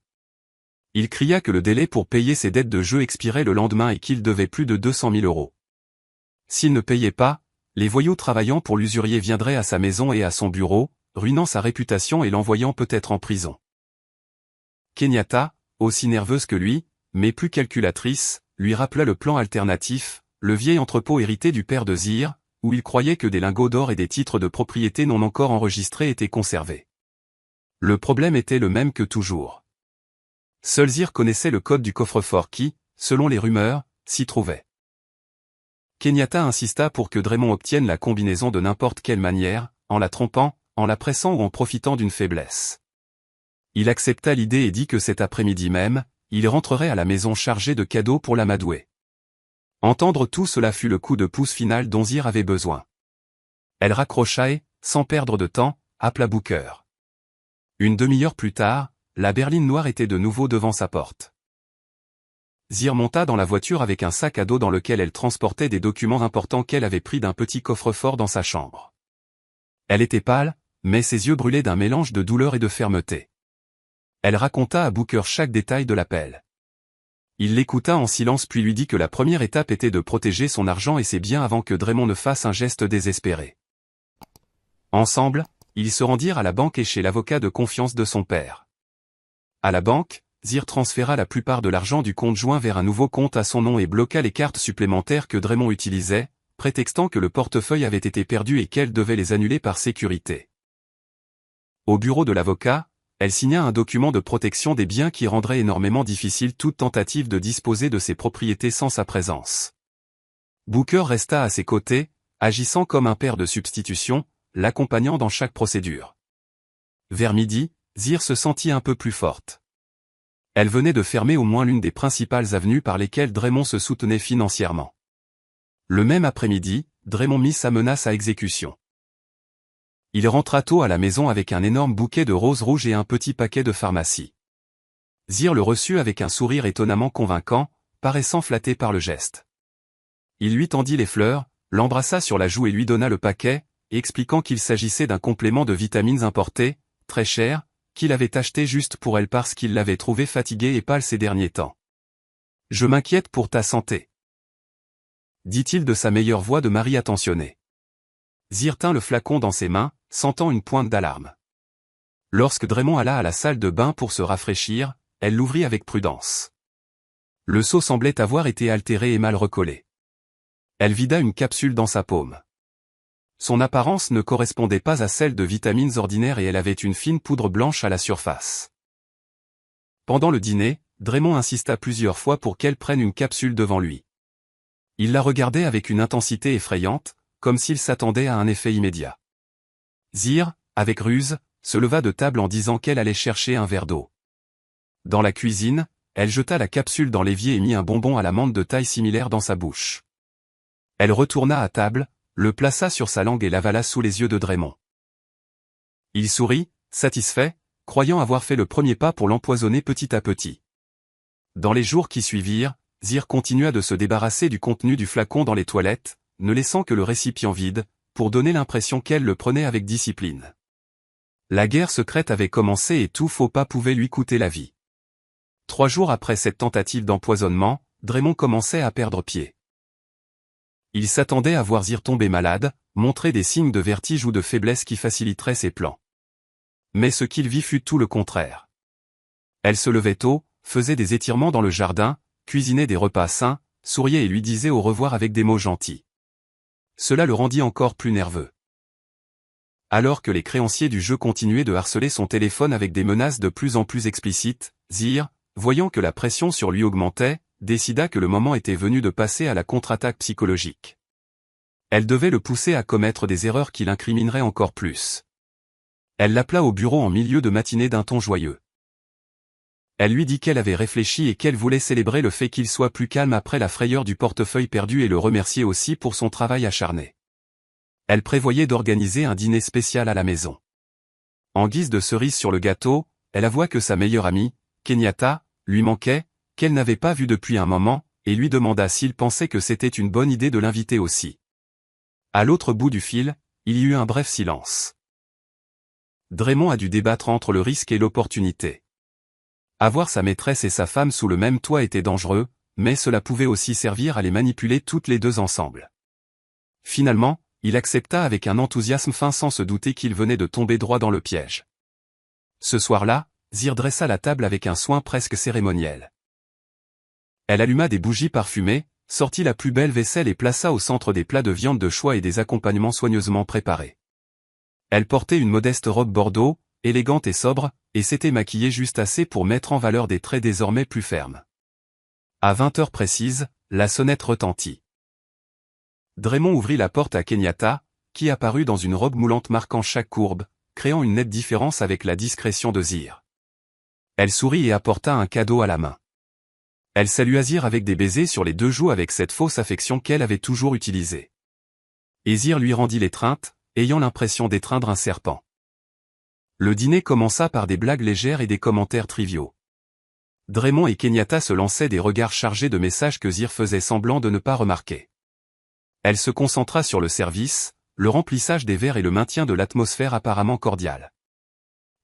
Il cria que le délai pour payer ses dettes de jeu expirait le lendemain et qu'il devait plus de 200 000 €. S'il ne payait pas, les voyous travaillant pour l'usurier viendraient à sa maison et à son bureau, ruinant sa réputation et l'envoyant peut-être en prison. Kenyatta, aussi nerveuse que lui, mais plus calculatrice, lui rappela le plan alternatif, le vieil entrepôt hérité du père de Zir, où il croyait que des lingots d'or et des titres de propriété non encore enregistrés étaient conservés. Le problème était le même que toujours. Seul Zir connaissait le code du coffre-fort qui, selon les rumeurs, s'y trouvait. Kenyatta insista pour que Draymond obtienne la combinaison de n'importe quelle manière, en la trompant, en la pressant ou en profitant d'une faiblesse. Il accepta l'idée et dit que cet après-midi même, il rentrerait à la maison chargé de cadeaux pour l'amadouer. Entendre tout cela fut le coup de pouce final dont Zir avait besoin. Elle raccrocha et, sans perdre de temps, appela Booker. Une demi-heure plus tard, la berline noire était de nouveau devant sa porte. Zir monta dans la voiture avec un sac à dos dans lequel elle transportait des documents importants qu'elle avait pris d'un petit coffre-fort dans sa chambre. Elle était pâle, mais ses yeux brûlaient d'un mélange de douleur et de fermeté. Elle raconta à Booker chaque détail de l'appel. Il l'écouta en silence puis lui dit que la première étape était de protéger son argent et ses biens avant que Draymond ne fasse un geste désespéré. Ensemble, ils se rendirent à la banque et chez l'avocat de confiance de son père. À la banque, Zir transféra la plupart de l'argent du compte joint vers un nouveau compte à son nom et bloqua les cartes supplémentaires que Draymond utilisait, prétextant que le portefeuille avait été perdu et qu'elle devait les annuler par sécurité. Au bureau de l'avocat, elle signa un document de protection des biens qui rendrait énormément difficile toute tentative de disposer de ses propriétés sans sa présence. Booker resta à ses côtés, agissant comme un père de substitution, l'accompagnant dans chaque procédure. Vers midi, Zir se sentit un peu plus forte. Elle venait de fermer au moins l'une des principales avenues par lesquelles Draymond se soutenait financièrement. Le même après-midi, Draymond mit sa menace à exécution. Il rentra tôt à la maison avec un énorme bouquet de roses rouges et un petit paquet de pharmacie. Zir le reçut avec un sourire étonnamment convaincant, paraissant flatté par le geste. Il lui tendit les fleurs, l'embrassa sur la joue et lui donna le paquet, expliquant qu'il s'agissait d'un complément de vitamines importé, très cher, qu'il avait acheté juste pour elle parce qu'il l'avait trouvée fatiguée et pâle ces derniers temps. « Je m'inquiète pour ta santé. » dit-il de sa meilleure voix de mari attentionné. Zir tint le flacon dans ses mains, sentant une pointe d'alarme. Lorsque Draymond alla à la salle de bain pour se rafraîchir, elle l'ouvrit avec prudence. Le seau semblait avoir été altéré et mal recollé. Elle vida une capsule dans sa paume. Son apparence ne correspondait pas à celle de vitamines ordinaires et elle avait une fine poudre blanche à la surface. Pendant le dîner, Draymond insista plusieurs fois pour qu'elle prenne une capsule devant lui. Il la regardait avec une intensité effrayante, comme s'il s'attendait à un effet immédiat. Zir, avec ruse, se leva de table en disant qu'elle allait chercher un verre d'eau. Dans la cuisine, elle jeta la capsule dans l'évier et mit un bonbon à l'amande de taille similaire dans sa bouche. Elle retourna à table, le plaça sur sa langue et l'avala sous les yeux de Draymond. Il sourit, satisfait, croyant avoir fait le premier pas pour l'empoisonner petit à petit. Dans les jours qui suivirent, Zir continua de se débarrasser du contenu du flacon dans les toilettes, ne laissant que le récipient vide, pour donner l'impression qu'elle le prenait avec discipline. La guerre secrète avait commencé et tout faux pas pouvait lui coûter la vie. 3 jours après cette tentative d'empoisonnement, Draymond commençait à perdre pied. Il s'attendait à voir Zir tomber malade, montrer des signes de vertige ou de faiblesse qui faciliteraient ses plans. Mais ce qu'il vit fut tout le contraire. Elle se levait tôt, faisait des étirements dans le jardin, cuisinait des repas sains, souriait et lui disait au revoir avec des mots gentils. Cela le rendit encore plus nerveux. Alors que les créanciers du jeu continuaient de harceler son téléphone avec des menaces de plus en plus explicites, Zir, voyant que la pression sur lui augmentait, décida que le moment était venu de passer à la contre-attaque psychologique. Elle devait le pousser à commettre des erreurs qui l'incrimineraient encore plus. Elle l'appela au bureau en milieu de matinée d'un ton joyeux. Elle lui dit qu'elle avait réfléchi et qu'elle voulait célébrer le fait qu'il soit plus calme après la frayeur du portefeuille perdu et le remercier aussi pour son travail acharné. Elle prévoyait d'organiser un dîner spécial à la maison. En guise de cerise sur le gâteau, elle avoua que sa meilleure amie, Kenyatta, lui manquait, qu'elle n'avait pas vue depuis un moment, et lui demanda s'il pensait que c'était une bonne idée de l'inviter aussi. À l'autre bout du fil, il y eut un bref silence. Draymond a dû débattre entre le risque et l'opportunité. Avoir sa maîtresse et sa femme sous le même toit était dangereux, mais cela pouvait aussi servir à les manipuler toutes les deux ensemble. Finalement, il accepta avec un enthousiasme fin sans se douter qu'il venait de tomber droit dans le piège. Ce soir-là, Zir dressa la table avec un soin presque cérémoniel. Elle alluma des bougies parfumées, sortit la plus belle vaisselle et plaça au centre des plats de viande de choix et des accompagnements soigneusement préparés. Elle portait une modeste robe bordeaux, élégante et sobre, et s'était maquillée juste assez pour mettre en valeur des traits désormais plus fermes. À 20 heures précises, la sonnette retentit. Draymond ouvrit la porte à Kenyatta, qui apparut dans une robe moulante marquant chaque courbe, créant une nette différence avec la discrétion de Zir. Elle sourit et apporta un cadeau à la main. Elle salua Zir avec des baisers sur les deux joues avec cette fausse affection qu'elle avait toujours utilisée. Et Zir lui rendit l'étreinte, ayant l'impression d'étreindre un serpent. Le dîner commença par des blagues légères et des commentaires triviaux. Draymond et Kenyatta se lançaient des regards chargés de messages que Zir faisait semblant de ne pas remarquer. Elle se concentra sur le service, le remplissage des verres et le maintien de l'atmosphère apparemment cordiale.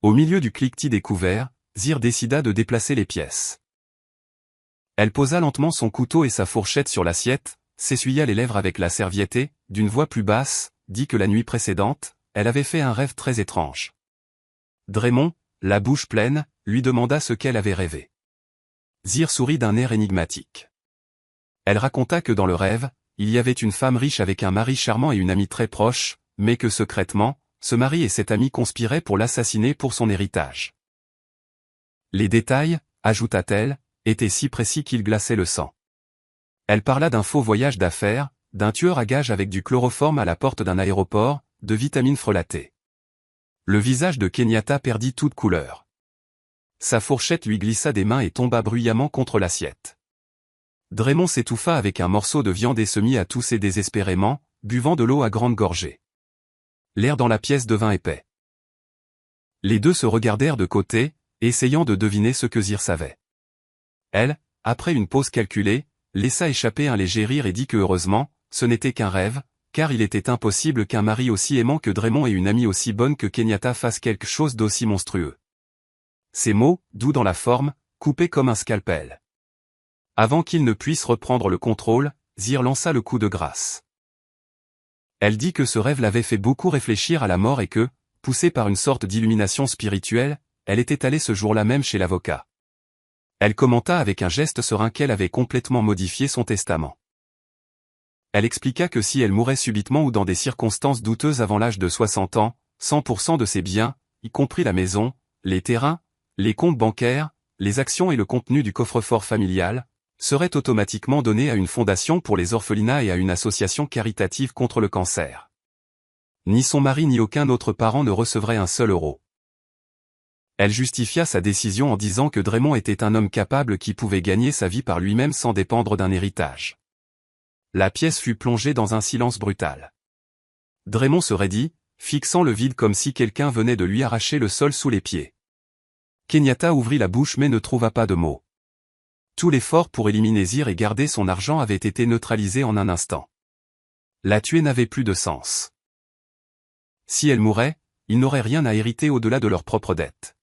Au milieu du cliquetis des couverts, Zir décida de déplacer les pièces. Elle posa lentement son couteau et sa fourchette sur l'assiette, s'essuya les lèvres avec la serviette et, d'une voix plus basse, dit que la nuit précédente, elle avait fait un rêve très étrange. Draymond, la bouche pleine, lui demanda ce qu'elle avait rêvé. Zir sourit d'un air énigmatique. Elle raconta que dans le rêve, il y avait une femme riche avec un mari charmant et une amie très proche, mais que secrètement, ce mari et cette amie conspiraient pour l'assassiner pour son héritage. Les détails, ajouta-t-elle, étaient si précis qu'ils glaçaient le sang. Elle parla d'un faux voyage d'affaires, d'un tueur à gages avec du chloroforme à la porte d'un aéroport, de vitamines frelatées. Le visage de Kenyatta perdit toute couleur. Sa fourchette lui glissa des mains et tomba bruyamment contre l'assiette. Draymond s'étouffa avec un morceau de viande et se mit à tousser désespérément, buvant de l'eau à grandes gorgées. L'air dans la pièce devint épais. Les deux se regardèrent de côté, essayant de deviner ce que Zir savait. Elle, après une pause calculée, laissa échapper un léger rire et dit que heureusement, ce n'était qu'un rêve, car il était impossible qu'un mari aussi aimant que Draymond et une amie aussi bonne que Kenyatta fassent quelque chose d'aussi monstrueux. Ces mots, doux dans la forme, coupaient comme un scalpel. Avant qu'il ne puisse reprendre le contrôle, Zir lança le coup de grâce. Elle dit que ce rêve l'avait fait beaucoup réfléchir à la mort et que, poussée par une sorte d'illumination spirituelle, elle était allée ce jour-là même chez l'avocat. Elle commenta avec un geste serein qu'elle avait complètement modifié son testament. Elle expliqua que si elle mourait subitement ou dans des circonstances douteuses avant l'âge de 60 ans, 100% de ses biens, y compris la maison, les terrains, les comptes bancaires, les actions et le contenu du coffre-fort familial, seraient automatiquement donnés à une fondation pour les orphelinats et à une association caritative contre le cancer. Ni son mari ni aucun autre parent ne recevrait un seul euro. Elle justifia sa décision en disant que Draymond était un homme capable qui pouvait gagner sa vie par lui-même sans dépendre d'un héritage. La pièce fut plongée dans un silence brutal. Draymond se raidit, fixant le vide comme si quelqu'un venait de lui arracher le sol sous les pieds. Kenyatta ouvrit la bouche mais ne trouva pas de mots. Tout l'effort pour éliminer Zir et garder son argent avait été neutralisé en un instant. La tuer n'avait plus de sens. Si elle mourait, ils n'auraient rien à hériter au-delà de leur propre dette.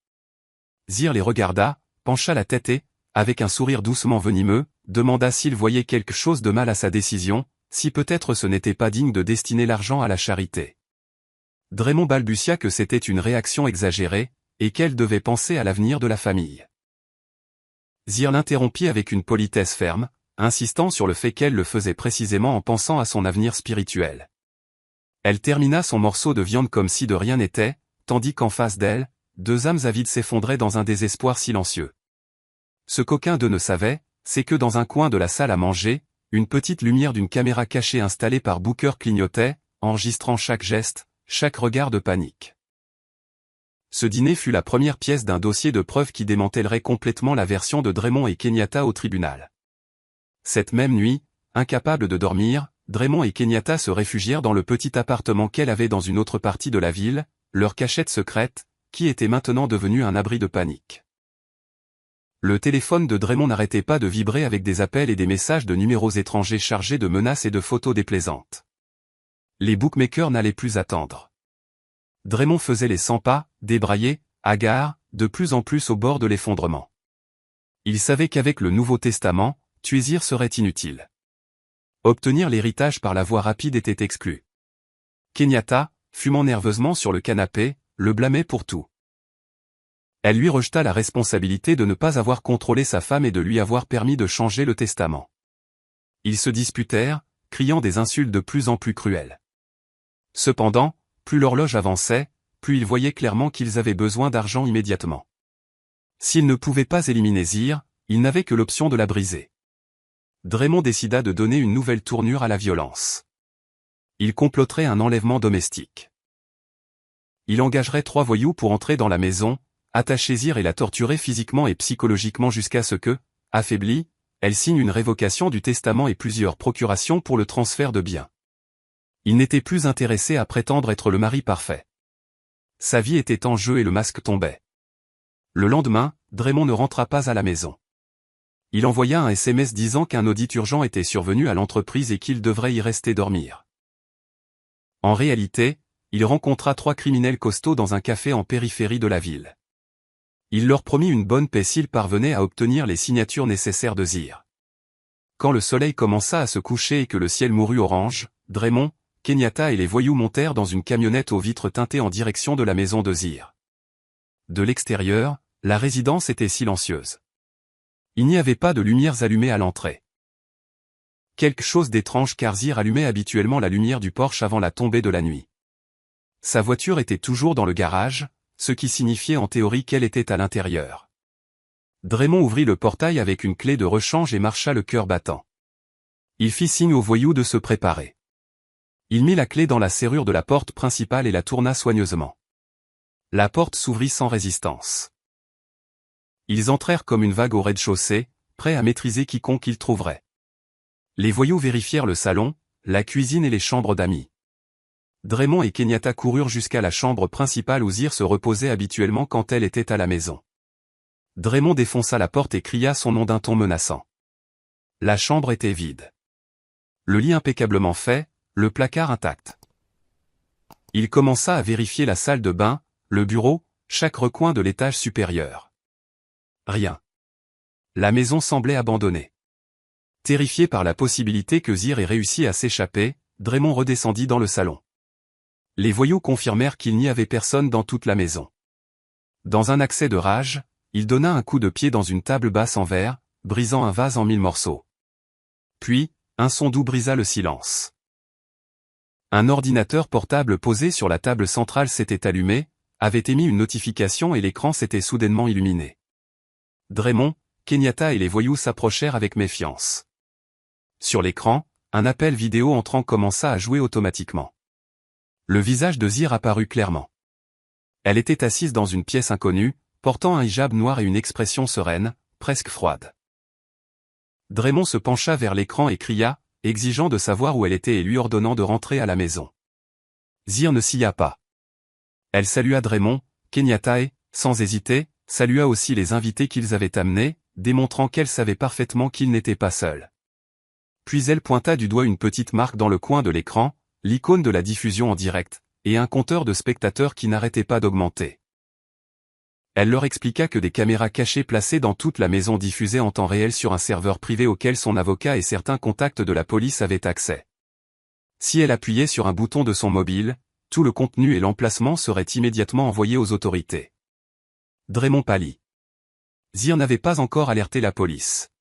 Zir les regarda, pencha la tête et, avec un sourire doucement venimeux, demanda s'il voyait quelque chose de mal à sa décision, si peut-être ce n'était pas digne de destiner l'argent à la charité. Draymond balbutia que c'était une réaction exagérée, et qu'elle devait penser à l'avenir de la famille. Zir l'interrompit avec une politesse ferme, insistant sur le fait qu'elle le faisait précisément en pensant à son avenir spirituel. Elle termina son morceau de viande comme si de rien n'était, tandis qu'en face d'elle, deux âmes avides s'effondraient dans un désespoir silencieux. Ce qu'aucun d'eux ne savait, c'est que dans un coin de la salle à manger, une petite lumière d'une caméra cachée installée par Booker clignotait, enregistrant chaque geste, chaque regard de panique. Ce dîner fut la première pièce d'un dossier de preuves qui démantèlerait complètement la version de Draymond et Kenyatta au tribunal. Cette même nuit, incapables de dormir, Draymond et Kenyatta se réfugièrent dans le petit appartement qu'elle avait dans une autre partie de la ville, leur cachette secrète, qui était maintenant devenu un abri de panique. Le téléphone de Draymond n'arrêtait pas de vibrer avec des appels et des messages de numéros étrangers chargés de menaces et de photos déplaisantes. Les bookmakers n'allaient plus attendre. Draymond faisait les 100 pas, débraillé, hagard, de plus en plus au bord de l'effondrement. Il savait qu'avec le Nouveau Testament, tuer Zir serait inutile. Obtenir l'héritage par la voie rapide était exclu. Kenyatta, fumant nerveusement sur le canapé, le blâmait pour tout. Elle lui rejeta la responsabilité de ne pas avoir contrôlé sa femme et de lui avoir permis de changer le testament. Ils se disputèrent, criant des insultes de plus en plus cruelles. Cependant, plus l'horloge avançait, plus ils voyaient clairement qu'ils avaient besoin d'argent immédiatement. S'ils ne pouvaient pas éliminer Zir, ils n'avaient que l'option de la briser. Draymond décida de donner une nouvelle tournure à la violence. Il comploterait un enlèvement domestique. Il engagerait 3 voyous pour entrer dans la maison, attacher Zir et la torturer physiquement et psychologiquement jusqu'à ce que, affaiblie, elle signe une révocation du testament et plusieurs procurations pour le transfert de biens. Il n'était plus intéressé à prétendre être le mari parfait. Sa vie était en jeu et le masque tombait. Le lendemain, Draymond ne rentra pas à la maison. Il envoya un SMS disant qu'un audit urgent était survenu à l'entreprise et qu'il devrait y rester dormir. En réalité, il rencontra 3 criminels costauds dans un café en périphérie de la ville. Il leur promit une bonne paie s'ils parvenaient à obtenir les signatures nécessaires de Zir. Quand le soleil commença à se coucher et que le ciel mourut orange, Draymond, Kenyatta et les voyous montèrent dans une camionnette aux vitres teintées en direction de la maison de Zir. De l'extérieur, la résidence était silencieuse. Il n'y avait pas de lumières allumées à l'entrée. Quelque chose d'étrange car Zir allumait habituellement la lumière du porche avant la tombée de la nuit. Sa voiture était toujours dans le garage, ce qui signifiait en théorie qu'elle était à l'intérieur. Draymond ouvrit le portail avec une clé de rechange et marcha le cœur battant. Il fit signe aux voyous de se préparer. Il mit la clé dans la serrure de la porte principale et la tourna soigneusement. La porte s'ouvrit sans résistance. Ils entrèrent comme une vague au rez-de-chaussée, prêts à maîtriser quiconque ils trouveraient. Les voyous vérifièrent le salon, la cuisine et les chambres d'amis. Draymond et Kenyatta coururent jusqu'à la chambre principale où Zir se reposait habituellement quand elle était à la maison. Draymond défonça la porte et cria son nom d'un ton menaçant. La chambre était vide. Le lit impeccablement fait, le placard intact. Il commença à vérifier la salle de bain, le bureau, chaque recoin de l'étage supérieur. Rien. La maison semblait abandonnée. Terrifié par la possibilité que Zir ait réussi à s'échapper, Draymond redescendit dans le salon. Les voyous confirmèrent qu'il n'y avait personne dans toute la maison. Dans un accès de rage, il donna un coup de pied dans une table basse en verre, brisant un vase en 1000 morceaux. Puis, un son doux brisa le silence. Un ordinateur portable posé sur la table centrale s'était allumé, avait émis une notification et l'écran s'était soudainement illuminé. Draymond, Kenyatta et les voyous s'approchèrent avec méfiance. Sur l'écran, un appel vidéo entrant commença à jouer automatiquement. Le visage de Zir apparut clairement. Elle était assise dans une pièce inconnue, portant un hijab noir et une expression sereine, presque froide. Draymond se pencha vers l'écran et cria, exigeant de savoir où elle était et lui ordonnant de rentrer à la maison. Zir ne s'y a pas. Elle salua Draymond, Kenyatta et, sans hésiter, salua aussi les invités qu'ils avaient amenés, démontrant qu'elle savait parfaitement qu'ils n'étaient pas seuls. Puis elle pointa du doigt une petite marque dans le coin de l'écran, l'icône de la diffusion en direct, et un compteur de spectateurs qui n'arrêtait pas d'augmenter. Elle leur expliqua que des caméras cachées placées dans toute la maison diffusaient en temps réel sur un serveur privé auquel son avocat et certains contacts de la police avaient accès. Si elle appuyait sur un bouton de son mobile, tout le contenu et l'emplacement seraient immédiatement envoyés aux autorités. Draymond pâlit. Zir n'avait pas encore alerté la police.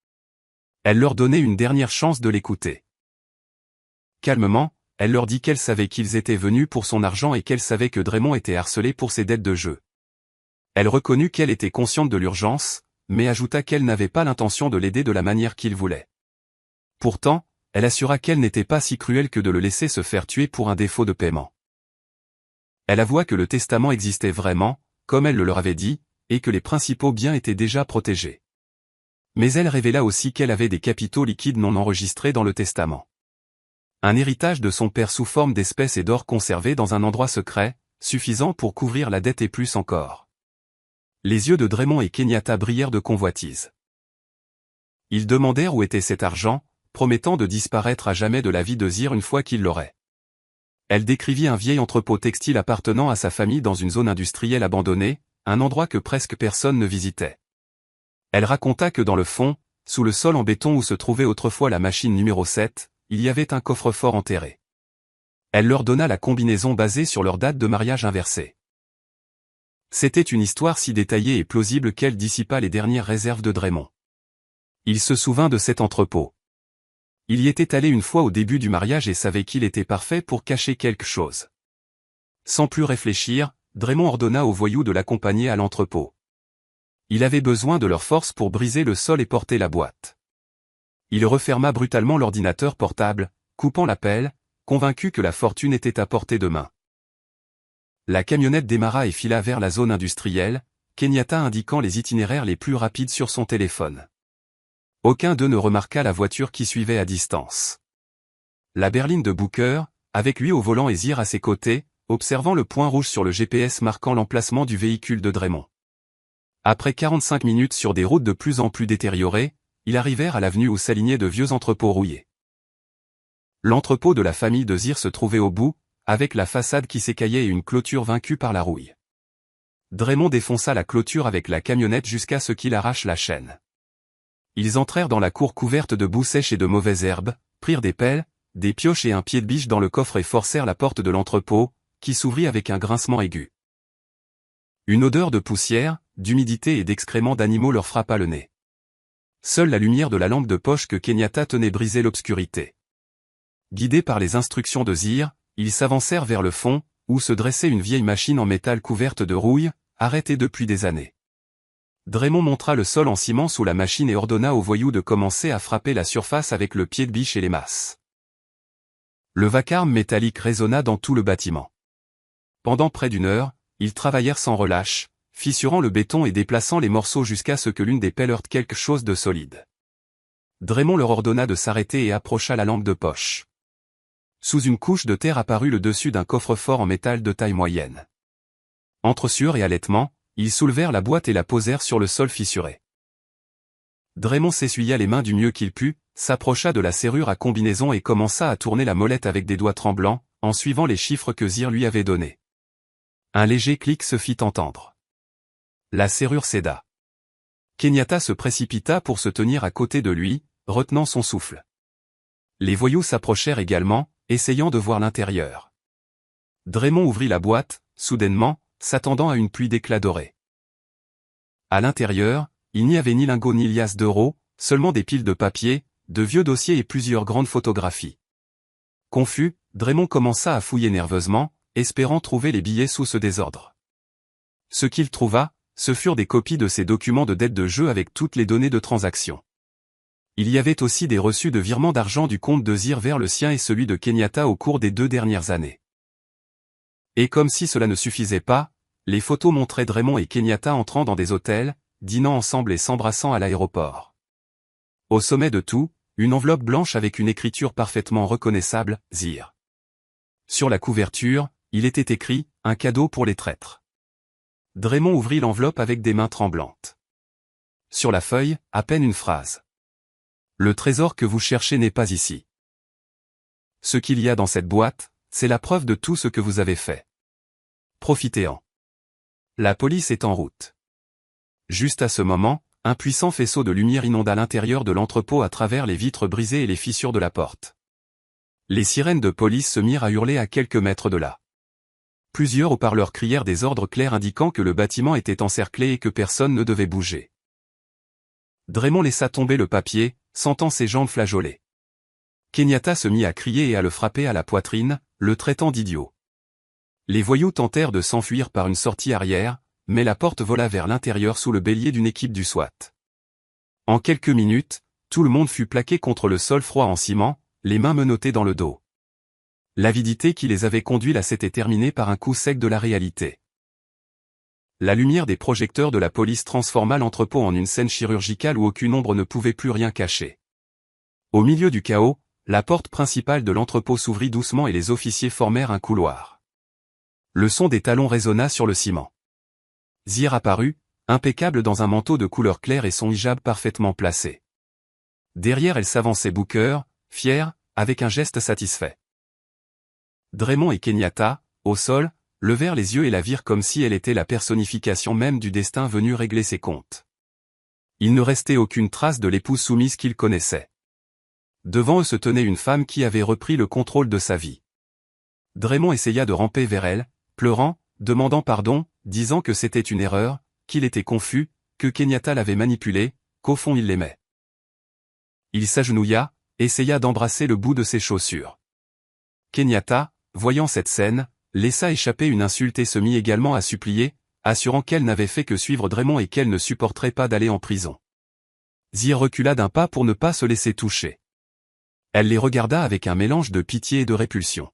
Elle leur donnait une dernière chance de l'écouter. Calmement, elle leur dit qu'elle savait qu'ils étaient venus pour son argent et qu'elle savait que Draymond était harcelé pour ses dettes de jeu. Elle reconnut qu'elle était consciente de l'urgence, mais ajouta qu'elle n'avait pas l'intention de l'aider de la manière qu'il voulait. Pourtant, elle assura qu'elle n'était pas si cruelle que de le laisser se faire tuer pour un défaut de paiement. Elle avoua que le testament existait vraiment, comme elle le leur avait dit, et que les principaux biens étaient déjà protégés. Mais elle révéla aussi qu'elle avait des capitaux liquides non enregistrés dans le testament. Un héritage de son père sous forme d'espèces et d'or conservé dans un endroit secret, suffisant pour couvrir la dette et plus encore. Les yeux de Draymond et Kenyatta brillèrent de convoitise. Ils demandèrent où était cet argent, promettant de disparaître à jamais de la vie de Zir une fois qu'il l'aurait. Elle décrivit un vieil entrepôt textile appartenant à sa famille dans une zone industrielle abandonnée, un endroit que presque personne ne visitait. Elle raconta que dans le fond, sous le sol en béton où se trouvait autrefois la machine numéro 7, il y avait un coffre-fort enterré. Elle leur donna la combinaison basée sur leur date de mariage inversée. C'était une histoire si détaillée et plausible qu'elle dissipa les dernières réserves de Draymond. Il se souvint de cet entrepôt. Il y était allé une fois au début du mariage et savait qu'il était parfait pour cacher quelque chose. Sans plus réfléchir, Draymond ordonna aux voyous de l'accompagner à l'entrepôt. Il avait besoin de leur force pour briser le sol et porter la boîte. Il referma brutalement l'ordinateur portable, coupant l'appel, convaincu que la fortune était à portée de main. La camionnette démarra et fila vers la zone industrielle, Kenyatta indiquant les itinéraires les plus rapides sur son téléphone. Aucun d'eux ne remarqua la voiture qui suivait à distance. La berline de Booker, avec lui au volant et Zir à ses côtés, observant le point rouge sur le GPS marquant l'emplacement du véhicule de Draymond. Après 45 minutes sur des routes de plus en plus détériorées, ils arrivèrent à l'avenue où s'alignaient de vieux entrepôts rouillés. L'entrepôt de la famille de Zir se trouvait au bout, avec la façade qui s'écaillait et une clôture vaincue par la rouille. Draymond défonça la clôture avec la camionnette jusqu'à ce qu'il arrache la chaîne. Ils entrèrent dans la cour couverte de boue sèche et de mauvaises herbes, prirent des pelles, des pioches et un pied de biche dans le coffre et forcèrent la porte de l'entrepôt, qui s'ouvrit avec un grincement aigu. Une odeur de poussière, d'humidité et d'excréments d'animaux leur frappa le nez. Seule la lumière de la lampe de poche que Kenyatta tenait brisait l'obscurité. Guidés par les instructions de Zir, ils s'avancèrent vers le fond, où se dressait une vieille machine en métal couverte de rouille, arrêtée depuis des années. Draymond montra le sol en ciment sous la machine et ordonna aux voyous de commencer à frapper la surface avec le pied de biche et les masses. Le vacarme métallique résonna dans tout le bâtiment. Pendant près d'une heure, ils travaillèrent sans relâche, fissurant le béton et déplaçant les morceaux jusqu'à ce que l'une des pelles heurte quelque chose de solide. Draymond leur ordonna de s'arrêter et approcha la lampe de poche. Sous une couche de terre apparut le dessus d'un coffre-fort en métal de taille moyenne. Entre sueur et halètement, ils soulevèrent la boîte et la posèrent sur le sol fissuré. Draymond s'essuya les mains du mieux qu'il put, s'approcha de la serrure à combinaison et commença à tourner la molette avec des doigts tremblants, en suivant les chiffres que Zir lui avait donnés. Un léger clic se fit entendre. La serrure céda. Kenyatta se précipita pour se tenir à côté de lui, retenant son souffle. Les voyous s'approchèrent également, essayant de voir l'intérieur. Draymond ouvrit la boîte, soudainement, s'attendant à une pluie d'éclats dorés. À l'intérieur, il n'y avait ni lingots ni liasses d'euros, seulement des piles de papier, de vieux dossiers et plusieurs grandes photographies. Confus, Draymond commença à fouiller nerveusement, espérant trouver les billets sous ce désordre. Ce qu'il trouva, ce furent des copies de ses documents de dette de jeu avec toutes les données de transaction. Il y avait aussi des reçus de virement d'argent du compte de Zir vers le sien et celui de Kenyatta au cours des 2 dernières années. Et comme si cela ne suffisait pas, les photos montraient Draymond et Kenyatta entrant dans des hôtels, dînant ensemble et s'embrassant à l'aéroport. Au sommet de tout, une enveloppe blanche avec une écriture parfaitement reconnaissable, Zir. Sur la couverture, il était écrit « Un cadeau pour les traîtres ». Draymond ouvrit l'enveloppe avec des mains tremblantes. Sur la feuille, à peine une phrase. « Le trésor que vous cherchez n'est pas ici. Ce qu'il y a dans cette boîte, c'est la preuve de tout ce que vous avez fait. Profitez-en. La police est en route. » Juste à ce moment, un puissant faisceau de lumière inonda l'intérieur de l'entrepôt à travers les vitres brisées et les fissures de la porte. Les sirènes de police se mirent à hurler à quelques mètres de là. Plusieurs haut-parleurs crièrent des ordres clairs indiquant que le bâtiment était encerclé et que personne ne devait bouger. Draymond laissa tomber le papier, sentant ses jambes flageoler. Kenyatta se mit à crier et à le frapper à la poitrine, le traitant d'idiot. Les voyous tentèrent de s'enfuir par une sortie arrière, mais la porte vola vers l'intérieur sous le bélier d'une équipe du SWAT. En quelques minutes, tout le monde fut plaqué contre le sol froid en ciment, les mains menottées dans le dos. L'avidité qui les avait conduits là s'était terminée par un coup sec de la réalité. La lumière des projecteurs de la police transforma l'entrepôt en une scène chirurgicale où aucune ombre ne pouvait plus rien cacher. Au milieu du chaos, la porte principale de l'entrepôt s'ouvrit doucement et les officiers formèrent un couloir. Le son des talons résonna sur le ciment. Zir apparut, impeccable dans un manteau de couleur claire et son hijab parfaitement placé. Derrière elle s'avançait Booker, fier, avec un geste satisfait. Draymond et Kenyatta, au sol, levèrent les yeux et la virent comme si elle était la personnification même du destin venu régler ses comptes. Il ne restait aucune trace de l'épouse soumise qu'ils connaissaient. Devant eux se tenait une femme qui avait repris le contrôle de sa vie. Draymond essaya de ramper vers elle, pleurant, demandant pardon, disant que c'était une erreur, qu'il était confus, que Kenyatta l'avait manipulé, qu'au fond il l'aimait. Il s'agenouilla, essaya d'embrasser le bout de ses chaussures. Kenyatta, voyant cette scène, laissa échapper une insulte et se mit également à supplier, assurant qu'elle n'avait fait que suivre Draymond et qu'elle ne supporterait pas d'aller en prison. Zir recula d'un pas pour ne pas se laisser toucher. Elle les regarda avec un mélange de pitié et de répulsion.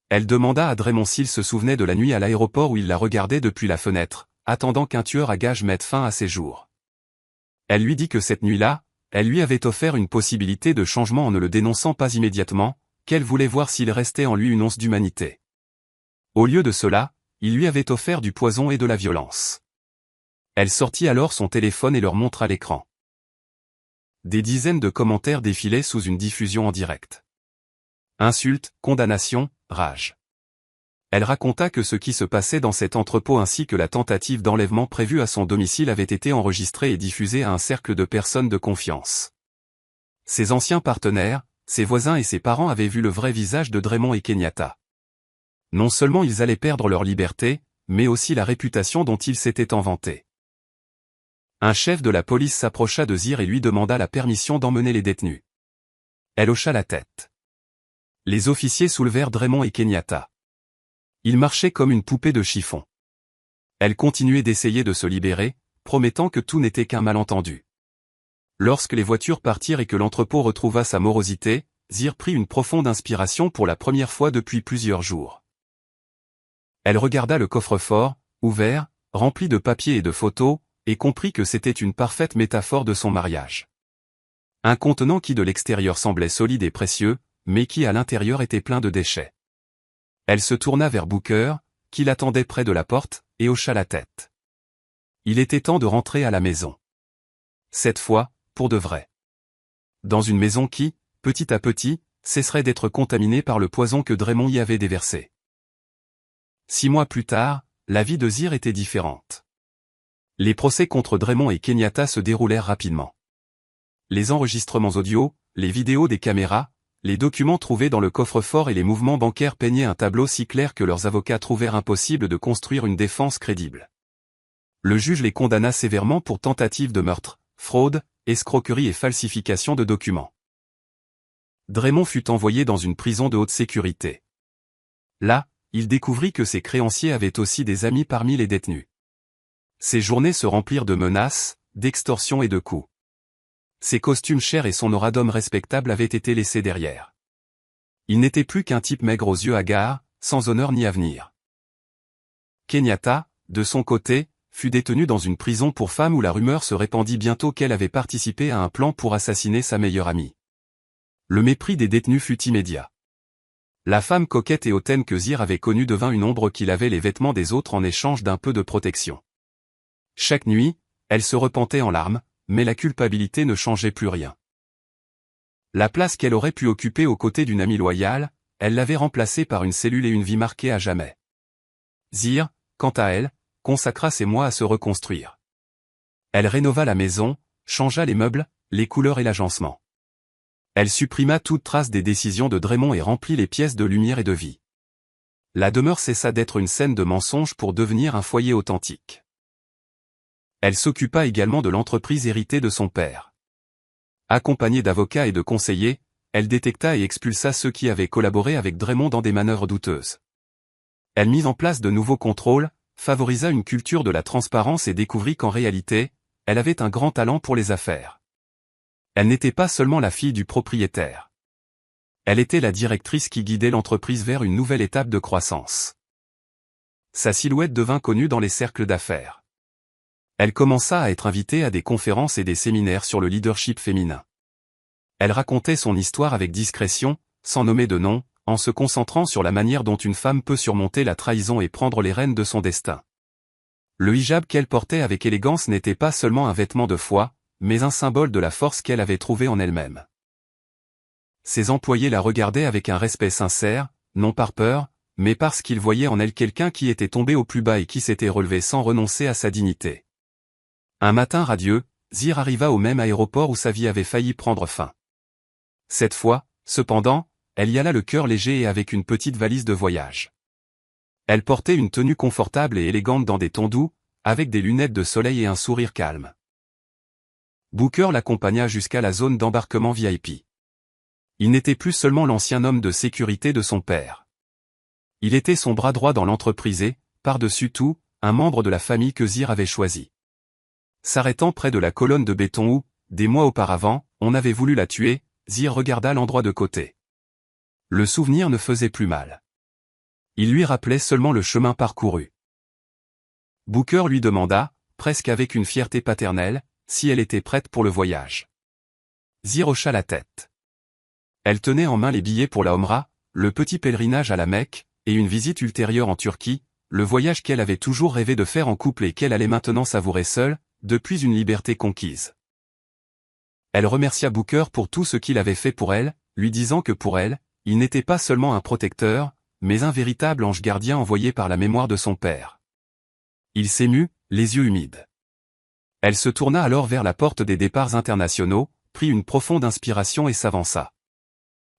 Elle demanda à Draymond s'il se souvenait de la nuit à l'aéroport où il la regardait depuis la fenêtre, attendant qu'un tueur à gages mette fin à ses jours. Elle lui dit que cette nuit-là, elle lui avait offert une possibilité de changement en ne le dénonçant pas immédiatement, qu'elle voulait voir s'il restait en lui une once d'humanité. Au lieu de cela, il lui avait offert du poison et de la violence. Elle sortit alors son téléphone et leur montra l'écran. Des dizaines de commentaires défilaient sous une diffusion en direct. Insultes, condamnations, rage. Elle raconta que ce qui se passait dans cet entrepôt ainsi que la tentative d'enlèvement prévue à son domicile avait été enregistrée et diffusée à un cercle de personnes de confiance. Ses anciens partenaires, ses voisins et ses parents avaient vu le vrai visage de Draymond et Kenyatta. Non seulement ils allaient perdre leur liberté, mais aussi la réputation dont ils s'étaient inventés. Un chef de la police s'approcha de Zir et lui demanda la permission d'emmener les détenus. Elle hocha la tête. Les officiers soulevèrent Draymond et Kenyatta. Ils marchaient comme une poupée de chiffon. Elle continuait d'essayer de se libérer, promettant que tout n'était qu'un malentendu. Lorsque les voitures partirent et que l'entrepôt retrouva sa morosité, Zir prit une profonde inspiration pour la première fois depuis plusieurs jours. Elle regarda le coffre-fort, ouvert, rempli de papiers et de photos, et comprit que c'était une parfaite métaphore de son mariage. Un contenant qui de l'extérieur semblait solide et précieux, mais qui à l'intérieur était plein de déchets. Elle se tourna vers Booker, qui l'attendait près de la porte, et hocha la tête. Il était temps de rentrer à la maison. Cette fois, pour de vrai. Dans une maison qui, petit à petit, cesserait d'être contaminée par le poison que Draymond y avait déversé. 6 mois plus tard, la vie de Zir était différente. Les procès contre Draymond et Kenyatta se déroulèrent rapidement. Les enregistrements audio, les vidéos des caméras, les documents trouvés dans le coffre-fort et les mouvements bancaires peignaient un tableau si clair que leurs avocats trouvèrent impossible de construire une défense crédible. Le juge les condamna sévèrement pour tentative de meurtre, fraude, escroquerie et falsification de documents. Draymond fut envoyé dans une prison de haute sécurité. Là, il découvrit que ses créanciers avaient aussi des amis parmi les détenus. Ses journées se remplirent de menaces, d'extorsions et de coups. Ses costumes chers et son aura d'homme respectable avaient été laissés derrière. Il n'était plus qu'un type maigre aux yeux hagards, sans honneur ni avenir. Kenyatta, de son côté, fut détenu dans une prison pour femmes où la rumeur se répandit bientôt qu'elle avait participé à un plan pour assassiner sa meilleure amie. Le mépris des détenus fut immédiat. La femme coquette et hautaine que Zir avait connue devint une ombre qui lavait les vêtements des autres en échange d'un peu de protection. Chaque nuit, elle se repentait en larmes, mais la culpabilité ne changeait plus rien. La place qu'elle aurait pu occuper aux côtés d'une amie loyale, elle l'avait remplacée par une cellule et une vie marquée à jamais. Zir, quant à elle, consacra ses mois à se reconstruire. Elle rénova la maison, changea les meubles, les couleurs et l'agencement. Elle supprima toute trace des décisions de Draymond et remplit les pièces de lumière et de vie. La demeure cessa d'être une scène de mensonges pour devenir un foyer authentique. Elle s'occupa également de l'entreprise héritée de son père. Accompagnée d'avocats et de conseillers, elle détecta et expulsa ceux qui avaient collaboré avec Draymond dans des manœuvres douteuses. Elle mit en place de nouveaux contrôles, favorisa une culture de la transparence et découvrit qu'en réalité, elle avait un grand talent pour les affaires. Elle n'était pas seulement la fille du propriétaire. Elle était la directrice qui guidait l'entreprise vers une nouvelle étape de croissance. Sa silhouette devint connue dans les cercles d'affaires. Elle commença à être invitée à des conférences et des séminaires sur le leadership féminin. Elle racontait son histoire avec discrétion, sans nommer de nom, en se concentrant sur la manière dont une femme peut surmonter la trahison et prendre les rênes de son destin. Le hijab qu'elle portait avec élégance n'était pas seulement un vêtement de foi, mais un symbole de la force qu'elle avait trouvée en elle-même. Ses employés la regardaient avec un respect sincère, non par peur, mais parce qu'ils voyaient en elle quelqu'un qui était tombé au plus bas et qui s'était relevé sans renoncer à sa dignité. Un matin radieux, Zir arriva au même aéroport où sa vie avait failli prendre fin. Cette fois, cependant, elle y alla le cœur léger et avec une petite valise de voyage. Elle portait une tenue confortable et élégante dans des tons doux, avec des lunettes de soleil et un sourire calme. Booker l'accompagna jusqu'à la zone d'embarquement VIP. Il n'était plus seulement l'ancien homme de sécurité de son père. Il était son bras droit dans l'entreprise et, par-dessus tout, un membre de la famille que Zir avait choisi. S'arrêtant près de la colonne de béton où, des mois auparavant, on avait voulu la tuer, Zir regarda l'endroit de côté. Le souvenir ne faisait plus mal. Il lui rappelait seulement le chemin parcouru. Booker lui demanda, presque avec une fierté paternelle, si elle était prête pour le voyage. Zir hocha la tête. Elle tenait en main les billets pour la Omra, le petit pèlerinage à la Mecque, et une visite ultérieure en Turquie, le voyage qu'elle avait toujours rêvé de faire en couple et qu'elle allait maintenant savourer seule, depuis une liberté conquise. Elle remercia Booker pour tout ce qu'il avait fait pour elle, lui disant que pour elle, il n'était pas seulement un protecteur, mais un véritable ange gardien envoyé par la mémoire de son père. Il s'émut, les yeux humides. Elle se tourna alors vers la porte des départs internationaux, prit une profonde inspiration et s'avança.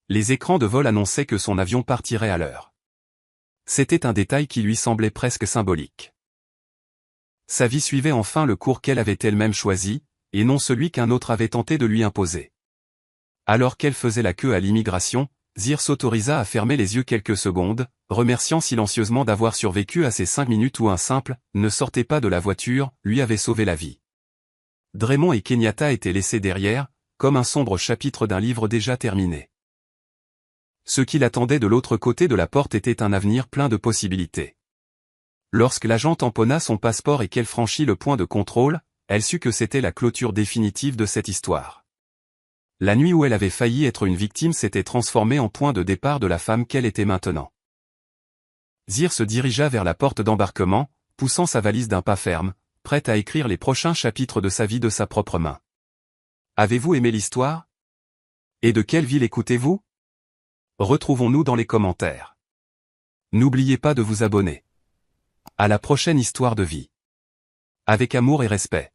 Les écrans de vol annonçaient que son avion partirait à l'heure. C'était un détail qui lui semblait presque symbolique. Sa vie suivait enfin le cours qu'elle avait elle-même choisi, et non celui qu'un autre avait tenté de lui imposer. Alors qu'elle faisait la queue à l'immigration, Zir s'autorisa à fermer les yeux quelques secondes, remerciant silencieusement d'avoir survécu à ces 5 minutes où un simple « ne sortez pas de la voiture » lui avait sauvé la vie. Draymond et Kenyatta étaient laissés derrière, comme un sombre chapitre d'un livre déjà terminé. Ce qui l'attendait de l'autre côté de la porte était un avenir plein de possibilités. Lorsque l'agent tamponna son passeport et qu'elle franchit le point de contrôle, elle sut que c'était la clôture définitive de cette histoire. La nuit où elle avait failli être une victime s'était transformée en point de départ de la femme qu'elle était maintenant. Zir se dirigea vers la porte d'embarquement, poussant sa valise d'un pas ferme, prête à écrire les prochains chapitres de sa vie de sa propre main. Avez-vous aimé l'histoire? Et de quelle ville écoutez-vous? Retrouvons-nous dans les commentaires. N'oubliez pas de vous abonner. À la prochaine histoire de vie. Avec amour et respect.